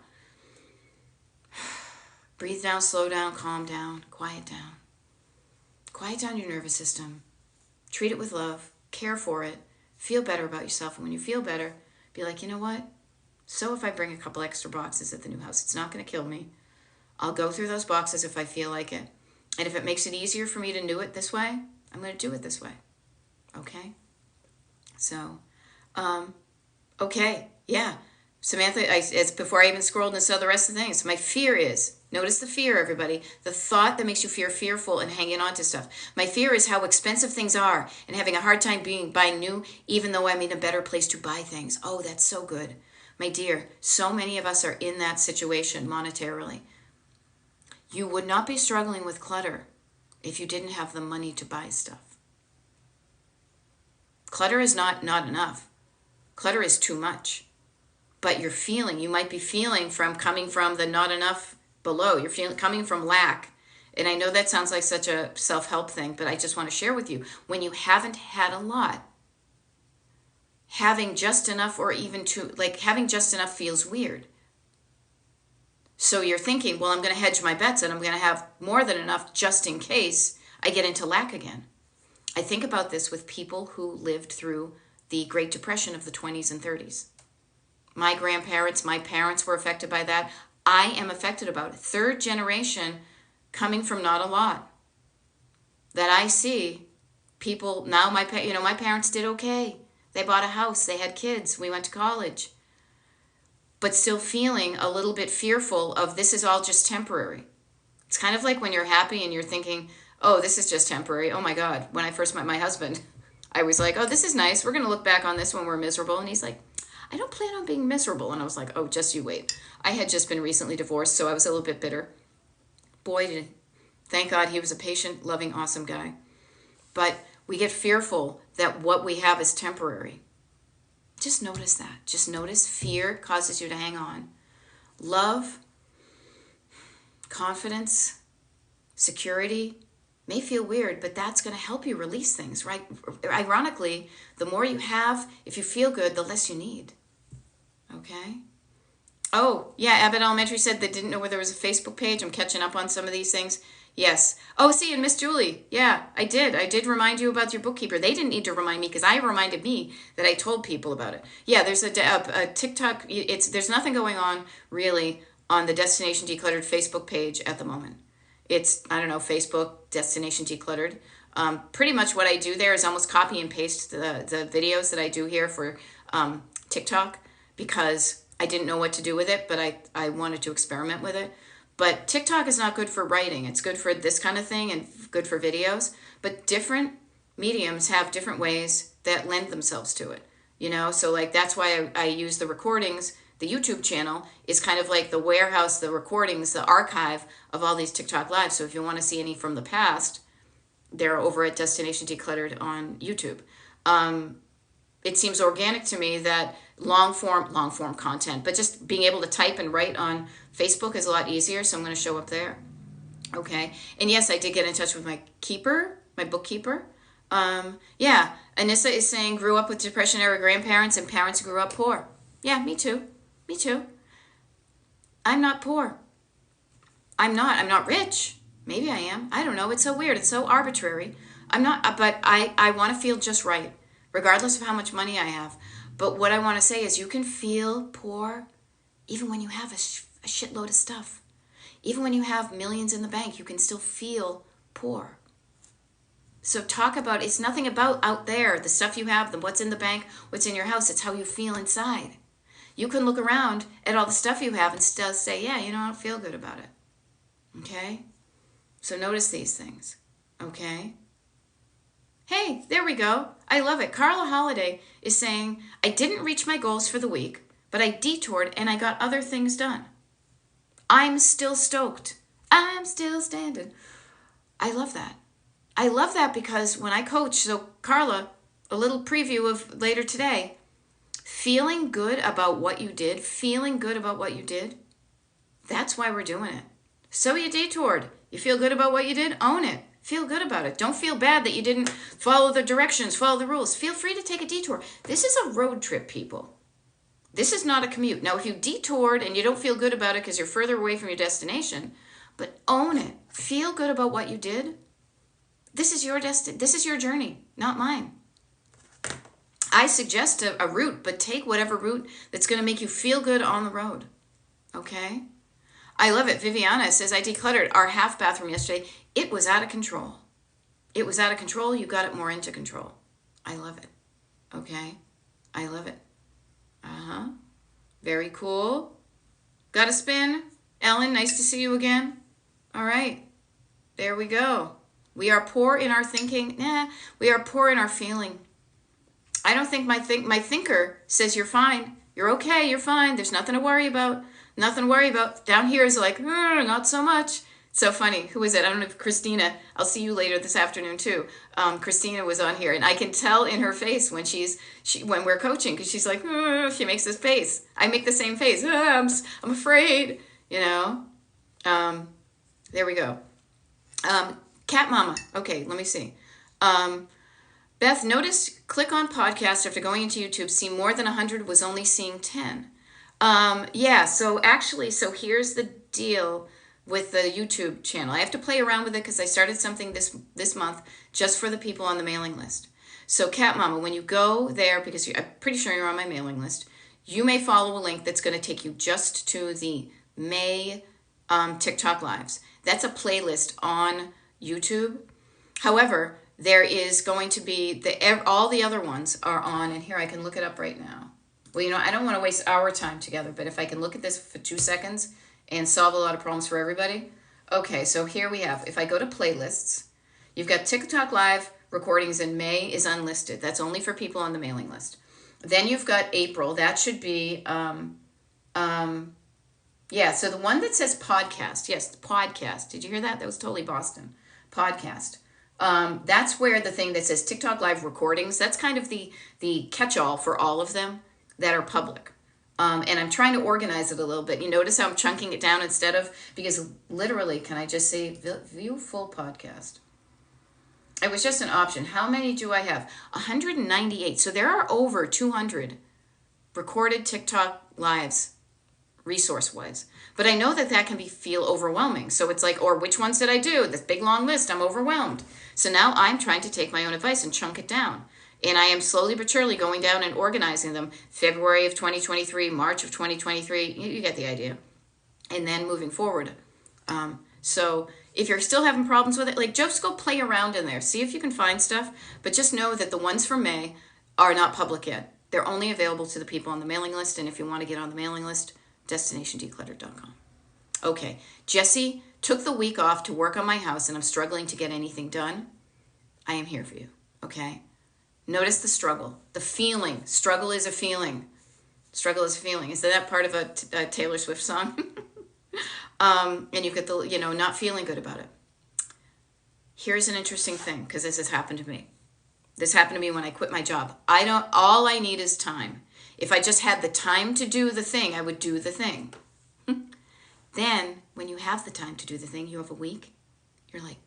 Breathe down, slow down, calm down, quiet down. Quiet down your nervous system. Treat it with love. Care for it. Feel better about yourself. And when you feel better, be like, you know what? So if I bring a couple extra boxes at the new house, it's not going to kill me. I'll go through those boxes if I feel like it. And if it makes it easier for me to do it this way, I'm going to do it this way. Okay? So, okay, yeah. Samantha, it's before I even scrolled and saw the rest of the things. My fear is, notice the fear, everybody. The thought that makes you fearful and hanging on to stuff. My fear is how expensive things are and having a hard time buying new, even though I'm in a better place to buy things. Oh, that's so good. My dear, so many of us are in that situation monetarily. You would not be struggling with clutter if you didn't have the money to buy stuff. Clutter is not enough. Clutter is too much. But you might be feeling coming from the not enough below. You're coming from lack. And I know that sounds like such a self-help thing, but I just want to share with you, when you haven't had a lot, having just enough or even having just enough feels weird. So you're thinking, well, I'm going to hedge my bets and I'm going to have more than enough just in case I get into lack again. I think about this with people who lived through the Great Depression of the 20s and 30s. My grandparents, my parents were affected by that. I am affected about it. Third generation coming from not a lot. That I see people now, my parents did okay. They bought a house, they had kids, we went to college. But still feeling a little bit fearful of this is all just temporary. It's kind of like when you're happy and you're thinking, oh, this is just temporary. Oh my God, when I first met my husband, I was like, oh, this is nice. We're going to look back on this when we're miserable. And he's like, I don't plan on being miserable. And I was like, oh, just you wait. I had just been recently divorced, so I was a little bit bitter. Boy, thank God he was a patient, loving, awesome guy. But we get fearful that what we have is temporary. Just notice that. Just notice fear causes you to hang on. Love, confidence, security may feel weird, but that's going to help you release things, right? Ironically, the more you have, if you feel good, the less you need. Okay? Oh, yeah, Abbott Elementary said they didn't know where there was a Facebook page. I'm catching up on some of these things. Yes. Oh, see, and Miss Julie, yeah, I did remind you about your bookkeeper. They didn't need to remind me because I reminded me that I told people about it. Yeah, there's a TikTok. There's nothing going on really on the Destination Decluttered Facebook page at the moment. It's, I don't know, Facebook, Destination Decluttered. Pretty much what I do there is almost copy and paste the videos that I do here for TikTok because I didn't know what to do with it, but I wanted to experiment with it. But TikTok is not good for writing. It's good for this kind of thing and good for videos. But different mediums have different ways that lend themselves to it. So like that's why I use the recordings. The YouTube channel is kind of like the warehouse, the recordings, the archive of all these TikTok lives. So if you want to see any from the past, they're over at Destination Decluttered on YouTube. It seems organic to me that long form content, but just being able to type and write on Facebook is a lot easier. So I'm going to show up there. Okay. And yes, I did get in touch with my bookkeeper. Yeah. Anissa is saying grew up with Depression era grandparents and parents grew up poor. Yeah, me too. Me too. I'm not poor. I'm not rich. Maybe I am. I don't know. It's so weird. It's so arbitrary. I'm not, but I want to feel just right, regardless of how much money I have. But what I want to say is you can feel poor even when you have a shitload of stuff. Even when you have millions in the bank, you can still feel poor. So talk about, it's nothing about out there, the stuff you have, what's in the bank, what's in your house. It's how you feel inside. You can look around at all the stuff you have and still say, yeah, I don't feel good about it. Okay? So notice these things. Okay? Hey, there we go. I love it. Carla Holiday is saying, I didn't reach my goals for the week, but I detoured and I got other things done. I'm still stoked. I'm still standing. I love that. I love that because when I coach, so Carla, a little preview of later today, feeling good about what you did, that's why we're doing it. So you detoured. You feel good about what you did? Own it. Feel good about it. Don't feel bad that you didn't follow the directions, follow the rules. Feel free to take a detour. This is a road trip, people. This is not a commute. Now, if you detoured and you don't feel good about it because you're further away from your destination, but own it. Feel good about what you did. This is your This is your journey, not mine. I suggest a route, but take whatever route that's going to make you feel good on the road. Okay? I love it. Viviana says, I decluttered our half bathroom yesterday. It was out of control. It was out of control. You got it more into control. I love it. Okay? I love it. Uh-huh. Very cool. Got a spin? Ellen, nice to see you again. All right. There we go. We are poor in our thinking. We are poor in our feeling. I don't think my thinker says you're fine. You're okay. You're fine. There's nothing to worry about. Nothing to worry about. Down here is like, not so much. So funny. Who is it? I don't know if Christina. I'll see you later this afternoon too. Christina was on here, and I can tell in her face when when we're coaching because she's like, she makes this face. I make the same face. I'm afraid. There we go. Cat Mama. Okay, let me see. Beth, notice click on podcast after going into YouTube. See more than 100 was only seeing 10. Yeah. So here's the deal with the YouTube channel. I have to play around with it because I started something this month just for the people on the mailing list. So Cat Mama, when you go there, because I'm pretty sure you're on my mailing list, you may follow a link that's going to take you just to the May TikTok Lives. That's a playlist on YouTube. However, there is going to be all the other ones are on, and here I can look it up right now. Well, I don't want to waste our time together, but if I can look at this for 2 seconds and solve a lot of problems for everybody. Okay, so here we have, if I go to playlists, you've got TikTok Live recordings in May is unlisted. That's only for people on the mailing list. Then you've got April. That should be, so the one that says podcast. Yes, podcast. Did you hear that? That was totally Boston. Podcast. That's where the thing that says TikTok Live recordings, that's kind of the catch-all for all of them that are public. And I'm trying to organize it a little bit. You notice how I'm chunking it down because literally, can I just say view full podcast? It was just an option. How many do I have? 198. So there are over 200 recorded TikTok Lives resource-wise. But I know that can feel overwhelming. So it's like, or which ones did I do? This big long list, I'm overwhelmed. So now I'm trying to take my own advice and chunk it down. And I am slowly but surely going down and organizing them. February of 2023, March of 2023, you get the idea. And then moving forward. So if you're still having problems with it, just go play around in there. See if you can find stuff. But just know that the ones for May are not public yet. They're only available to the people on the mailing list. And if you want to get on the mailing list, destinationdecluttered.com. Okay, Jesse took the week off to work on my house and I'm struggling to get anything done. I am here for you. Okay? Notice the struggle, the feeling. Struggle is a feeling. Struggle is a feeling. Is that part of a Taylor Swift song? And you get the, not feeling good about it. Here's an interesting thing, because this has happened to me. This happened to me when I quit my job. All I need is time. If I just had the time to do the thing, I would do the thing. Then, when you have the time to do the thing, you have a week, you're like,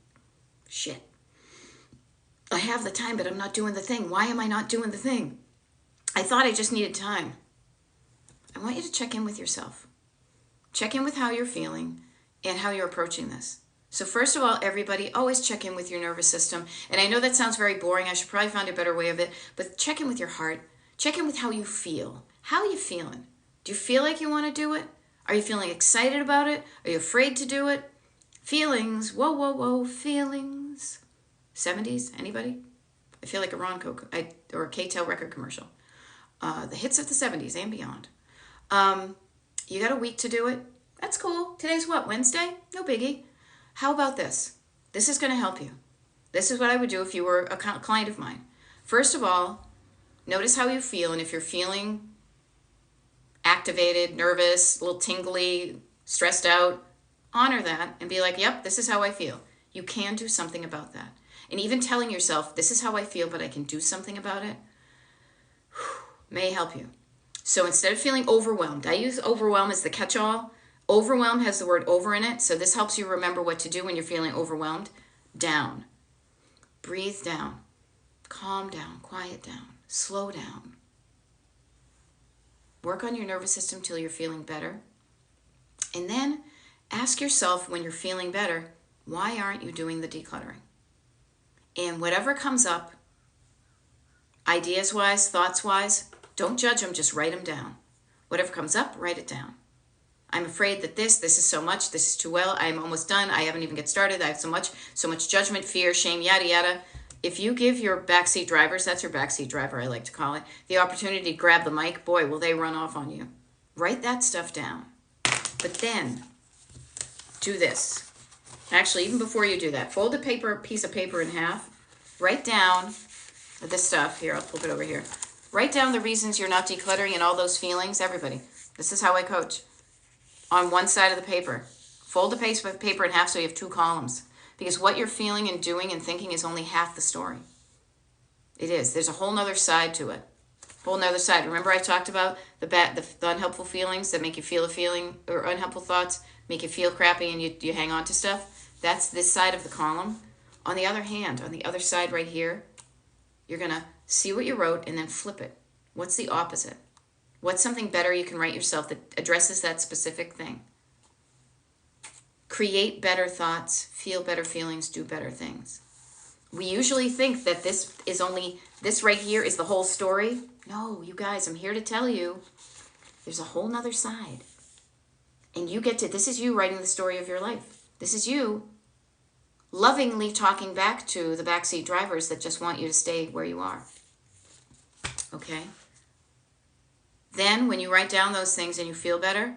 shit. I have the time, but I'm not doing the thing. Why am I not doing the thing? I thought I just needed time. I want you to check in with yourself. Check in with how you're feeling and how you're approaching this. So first of all, everybody, always check in with your nervous system. And I know that sounds very boring. I should probably find a better way of it. But check in with your heart. Check in with how you feel. How are you feeling? Do you feel like you want to do it? Are you feeling excited about it? Are you afraid to do it? Feelings. Whoa, whoa, whoa. Feelings. 70s? Anybody? I feel like a Ron Coke or a K-Tel record commercial. The hits of the 70s and beyond. You got a week to do it. That's cool. Today's what? Wednesday? No biggie. How about this? This is going to help you. This is what I would do if you were a client of mine. First of all, notice how you feel. And if you're feeling activated, nervous, a little tingly, stressed out, honor that and be like, yep, this is how I feel. You can do something about that. And even telling yourself, this is how I feel, but I can do something about it, may help you. So instead of feeling overwhelmed, I use overwhelm as the catch-all. Overwhelm has the word over in it, so this helps you remember what to do when you're feeling overwhelmed. Down. Breathe down. Calm down. Quiet down. Slow down. Work on your nervous system till you're feeling better. And then ask yourself when you're feeling better, why aren't you doing the decluttering? And whatever comes up, ideas-wise, thoughts-wise, don't judge them, just write them down. Whatever comes up, write it down. I'm afraid that this is so much, this is too well, I'm almost done, I haven't even get started, I have so much judgment, fear, shame, yada, yada. If you give your backseat drivers, that's your backseat driver, I like to call it, the opportunity to grab the mic, boy, will they run off on you. Write that stuff down. But then, do this. Actually, even before you do that, fold a piece of paper in half, write down this stuff. Here, I'll flip it over here. Write down the reasons you're not decluttering and all those feelings. Everybody, this is how I coach. On one side of the paper. Fold the piece of paper in half so you have two columns. Because what you're feeling and doing and thinking is only half the story. It is. There's a whole nother side to it. Whole nother side. Remember I talked about the unhelpful feelings that make you feel a feeling, or unhelpful thoughts make you feel crappy and you hang on to stuff? That's this side of the column. On the other hand, on the other side right here, you're going to see what you wrote and then flip it. What's the opposite? What's something better you can write yourself that addresses that specific thing? Create better thoughts, feel better feelings, do better things. We usually think that this right here is the whole story. No, you guys, I'm here to tell you there's a whole nother side. And this is you writing the story of your life. This is you lovingly talking back to the backseat drivers that just want you to stay where you are. Okay? Then when you write down those things and you feel better,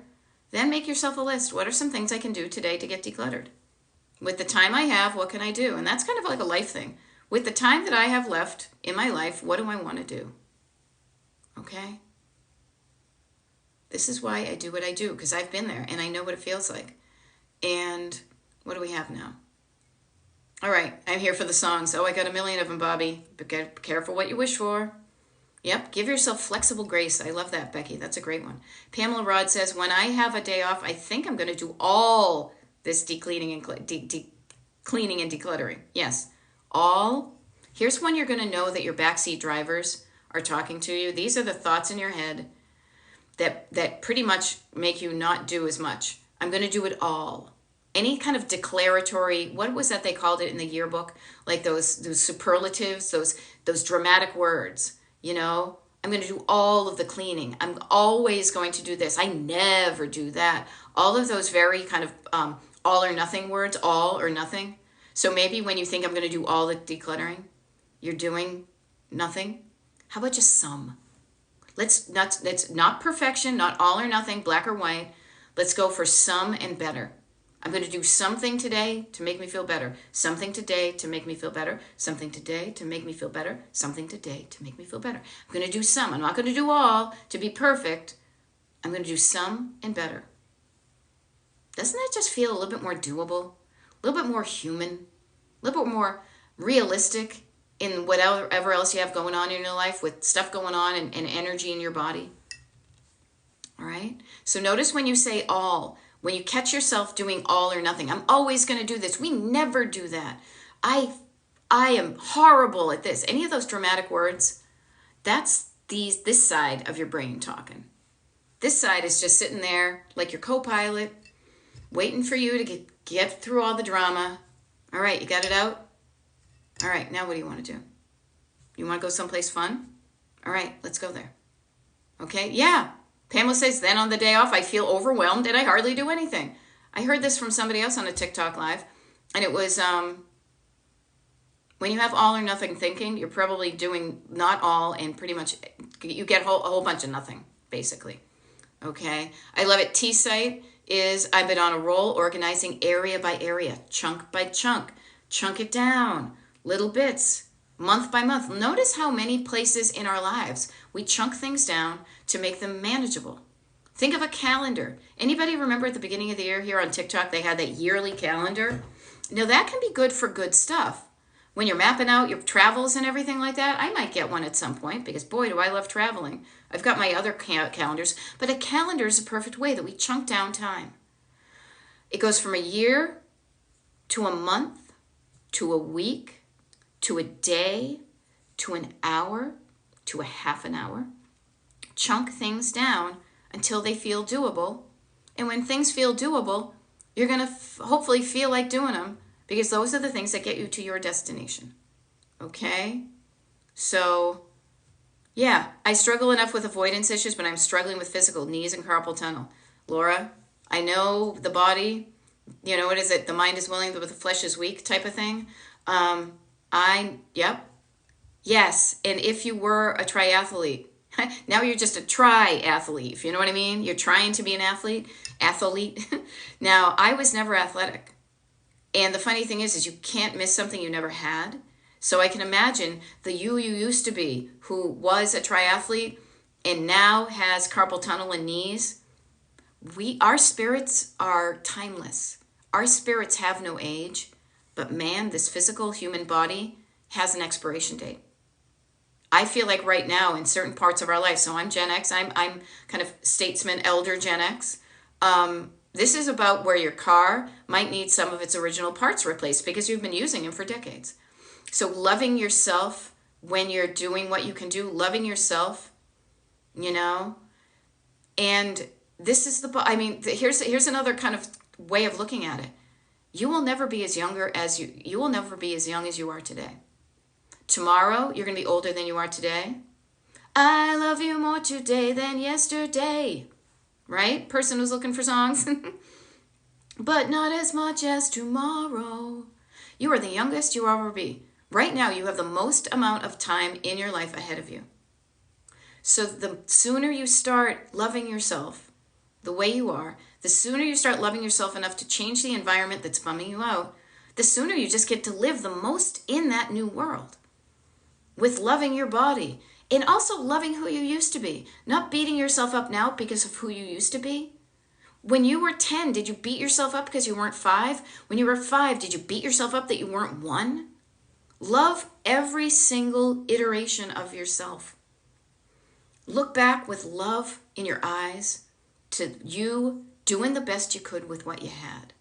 then make yourself a list. What are some things I can do today to get decluttered? With the time I have, what can I do? And that's kind of like a life thing. With the time that I have left in my life, what do I want to do? Okay? This is why I do what I do, because I've been there and I know what it feels like. And what do we have now? All right, I'm here for the songs. Oh, I got a million of them, Bobby. But be careful what you wish for. Yep, give yourself flexible grace. I love that, Becky. That's a great one. Pamela Rod says, when I have a day off, I think I'm going to do all this cleaning and decluttering. Yes, all. Here's when you're going to know that your backseat drivers are talking to you. These are the thoughts in your head that pretty much make you not do as much. I'm going to do it all. Any kind of declaratory, what was that they called it in the yearbook? Like those superlatives, those dramatic words. You know, I'm going to do all of the cleaning. I'm always going to do this. I never do that. All of those very kind of all or nothing words, all or nothing. So maybe when you think I'm going to do all the decluttering, you're doing nothing. How about just some? Let's not perfection, not all or nothing, black or white. Let's go for some and better. I'm going to do something today to make me feel better. Something today to make me feel better. Something today to make me feel better. Something today to make me feel better. I'm going to do some. I'm not going to do all to be perfect. I'm going to do some and better. Doesn't that just feel a little bit more doable? A little bit more human? A little bit more realistic in whatever else you have going on in your life, with stuff going on and energy in your body? All right? So notice when you say all, when you catch yourself doing all or nothing. I'm always going to do this. We never do that. I am horrible at this. Any of those dramatic words, that's this side of your brain talking. This side is just sitting there like your co-pilot, waiting for you to get through all the drama. All right, you got it out? All right, now what do you want to do? You want to go someplace fun? All right, let's go there. Okay, yeah. Pamela says, then on the day off, I feel overwhelmed and I hardly do anything. I heard this from somebody else on a TikTok live, and it was, when you have all or nothing thinking, you're probably doing not all, and pretty much you get a whole bunch of nothing, basically. Okay, I love it. T-Site is, I've been on a roll organizing area by area, chunk by chunk. Chunk it down, little bits, month by month. Notice how many places in our lives we chunk things down to make them manageable. Think of a calendar. Anybody remember at the beginning of the year here on TikTok, they had that yearly calendar? Now that can be good for good stuff. When you're mapping out your travels and everything like that, I might get one at some point because boy, do I love traveling. I've got my other calendars, but a calendar is a perfect way that we chunk down time. It goes from a year to a month to a week to a day to an hour to a half an hour. Chunk things down until they feel doable. And when things feel doable, you're going to hopefully feel like doing them, because those are the things that get you to your destination. Okay? So, yeah, I struggle enough with avoidance issues, but I'm struggling with physical, knees and carpal tunnel. Laura, I know the body, what is it? The mind is willing, but the flesh is weak type of thing. Yep. Yes, and if you were a triathlete, now you're just a triathlete, if you know what I mean? You're trying to be an athlete. Now, I was never athletic. And the funny thing is you can't miss something you never had. So I can imagine the you used to be, who was a triathlete and now has carpal tunnel and knees. Our spirits are timeless. Our spirits have no age. But man, this physical human body has an expiration date. I feel like right now in certain parts of our life, so I'm Gen X, I'm kind of statesman, elder Gen X. This is about where your car might need some of its original parts replaced because you've been using them for decades. So loving yourself when you're doing what you can do, loving yourself, and this is here's another kind of way of looking at it. You will never be as young as you are today. Tomorrow, you're going to be older than you are today. I love you more today than yesterday. Right? Person who's looking for songs. But not as much as tomorrow. You are the youngest you will ever be. Right now, you have the most amount of time in your life ahead of you. So the sooner you start loving yourself the way you are, the sooner you start loving yourself enough to change the environment that's bumming you out, the sooner you just get to live the most in that new world. With loving your body. And also loving who you used to be. Not beating yourself up now because of who you used to be. When you were 10, did you beat yourself up because you weren't 5? When you were 5, did you beat yourself up that you weren't 1? Love every single iteration of yourself. Look back with love in your eyes to you doing the best you could with what you had.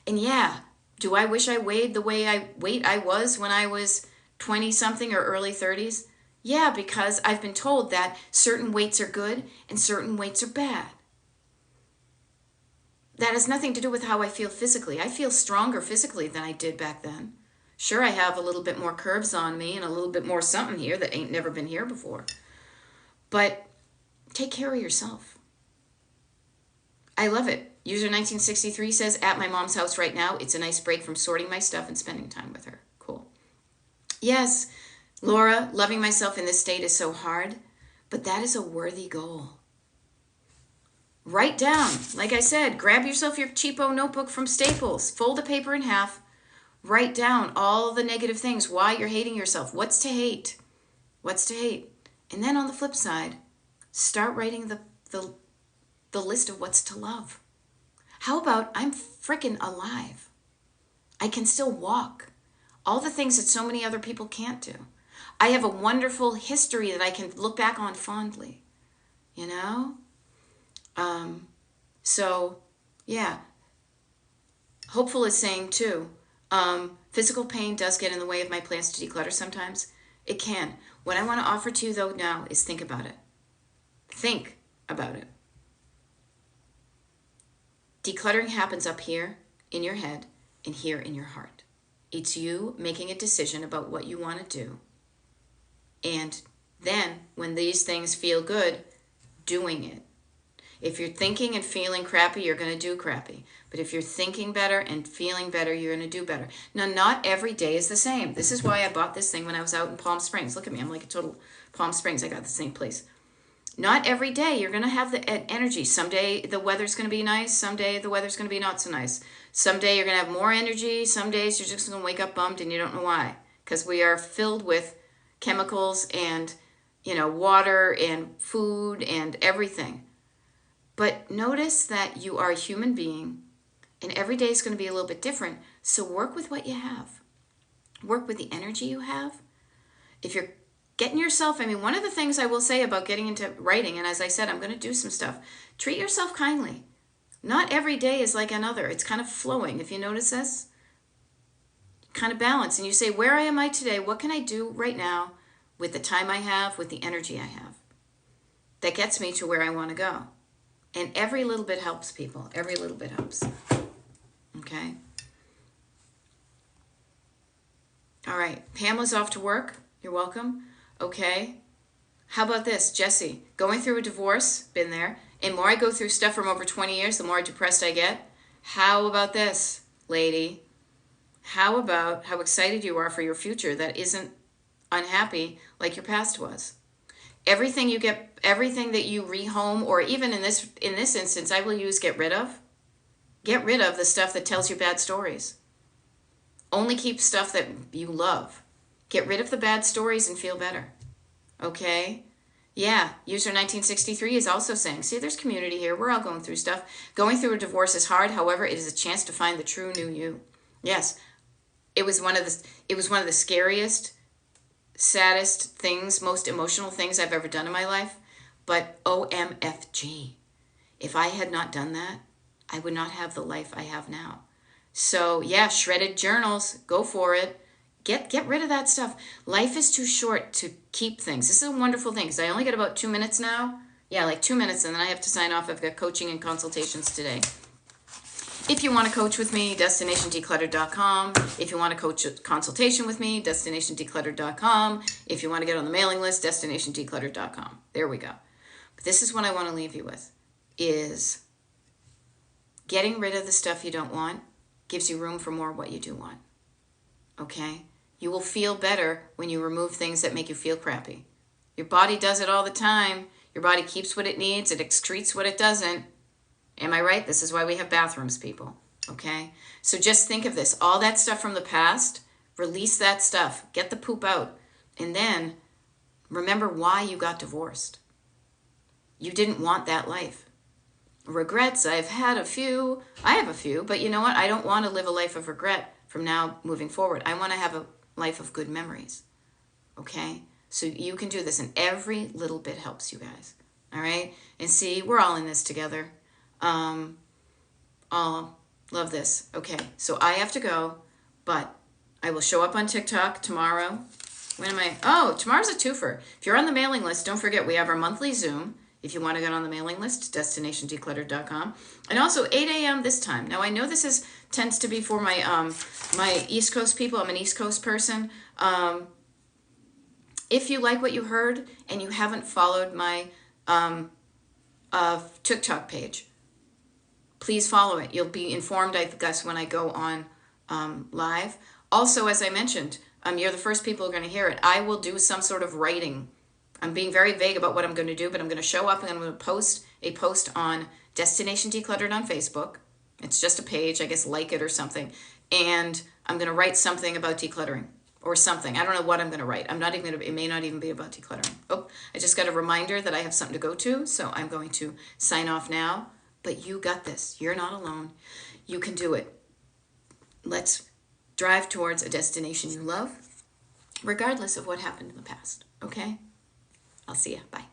And yeah, do I wish I weighed the way I was when I was 20-something or early 30s? Yeah, because I've been told that certain weights are good and certain weights are bad. That has nothing to do with how I feel physically. I feel stronger physically than I did back then. Sure, I have a little bit more curves on me and a little bit more something here that ain't never been here before. But take care of yourself. I love it. User 1963 says, at my mom's house right now, it's a nice break from sorting my stuff and spending time with her. Cool. Yes, Laura, loving myself in this state is so hard, but that is a worthy goal. Write down, like I said, grab yourself your cheapo notebook from Staples, fold the paper in half, write down all the negative things, why you're hating yourself, what's to hate, what's to hate. And then on the flip side, start writing the list of what's to love. How about I'm freaking alive? I can still walk. All the things that so many other people can't do. I have a wonderful history that I can look back on fondly, you know? So, yeah. Hopeful is saying too, physical pain does get in the way of my plans to declutter sometimes. It can. What I want to offer to you though now is think about it. Think about it. Decluttering happens up here in your head and here in your heart. It's you making a decision about what you want to do. And then when these things feel good, doing it. If you're thinking and feeling crappy, you're going to do crappy. But if you're thinking better and feeling better, you're going to do better. Now, not every day is the same. This is why I bought this thing when I was out in Palm Springs. Look at me. I'm like a total Palm Springs. I got the same place. Not every day you're going to have the energy. Someday the weather's going to be nice. Someday the weather's going to be not so nice. Someday you're going to have more energy. Some days you're just going to wake up bummed and you don't know why. Because we are filled with chemicals and, water and food and everything. But notice that you are a human being and every day is going to be a little bit different. So work with what you have. Work with the energy you have. If you're getting yourself, one of the things I will say about getting into writing, and as I said, I'm going to do some stuff, treat yourself kindly. Not every day is like another. It's kind of flowing. If you notice this, kind of balance. And you say, where am I today? What can I do right now with the time I have, with the energy I have? That gets me to where I want to go. And every little bit helps, people. Every little bit helps. Okay? All right. Pamela's off to work. You're welcome. Okay. How about this, Jesse? Going through a divorce, been there. And the more I go through stuff from over 20 years, the more depressed I get. How about this, lady? How about how excited you are for your future that isn't unhappy like your past was? Everything you get, everything that you rehome, or even in this instance, I will use get rid of. Get rid of the stuff that tells you bad stories. Only keep stuff that you love. Get rid of the bad stories and feel better. Okay? Yeah, user 1963 is also saying, see, there's community here. We're all going through stuff. Going through a divorce is hard. However, it is a chance to find the true new you. Yes, it was one of the scariest, saddest things, most emotional things I've ever done in my life. But OMFG, if I had not done that, I would not have the life I have now. So yeah, shredded journals, go for it. Get rid of that stuff. Life is too short to keep things. This is a wonderful thing because I only got about 2 minutes now. Yeah, like 2 minutes, and then I have to sign off. I've got coaching and consultations today. If you want to coach with me, destinationdecluttered.com. If you want to coach a consultation with me, destinationdecluttered.com. If you want to get on the mailing list, destinationdecluttered.com. There we go. But this is what I want to leave you with, is getting rid of the stuff you don't want gives you room for more of what you do want. Okay? You will feel better when you remove things that make you feel crappy. Your body does it all the time. Your body keeps what it needs. It excretes what it doesn't. Am I right? This is why we have bathrooms, people. Okay? So just think of this. All that stuff from the past, release that stuff. Get the poop out. And then remember why you got divorced. You didn't want that life. Regrets, I have a few, but you know what? I don't want to live a life of regret from now moving forward. I want to have a life of good memories. Okay? So you can do this, and every little bit helps you guys. All right? And see, we're all in this together. Love this. Okay, so I have to go, but I will show up on TikTok tomorrow. When am I? Oh, tomorrow's a twofer. If you're on the mailing list, don't forget we have our monthly Zoom. If you want to get on the mailing list, destinationdecluttered.com. And also 8 a.m. this time. Now, I know this tends to be for my my East Coast people. I'm an East Coast person. If you like what you heard and you haven't followed my TikTok page, please follow it. You'll be informed, I guess, when I go on live. Also, as I mentioned, you're the first people who are going to hear it. I will do some sort of writing. I'm being very vague about what I'm going to do, but I'm going to show up and I'm going to post a post on Destination Decluttered on Facebook. It's just a page, I guess, like it or something. And I'm going to write something about decluttering or something. I don't know what I'm going to write. I'm not even going to, it may not even be about decluttering. Oh, I just got a reminder that I have something to go to. So I'm going to sign off now. But you got this. You're not alone. You can do it. Let's drive towards a destination you love, regardless of what happened in the past. Okay? I'll see you. Bye.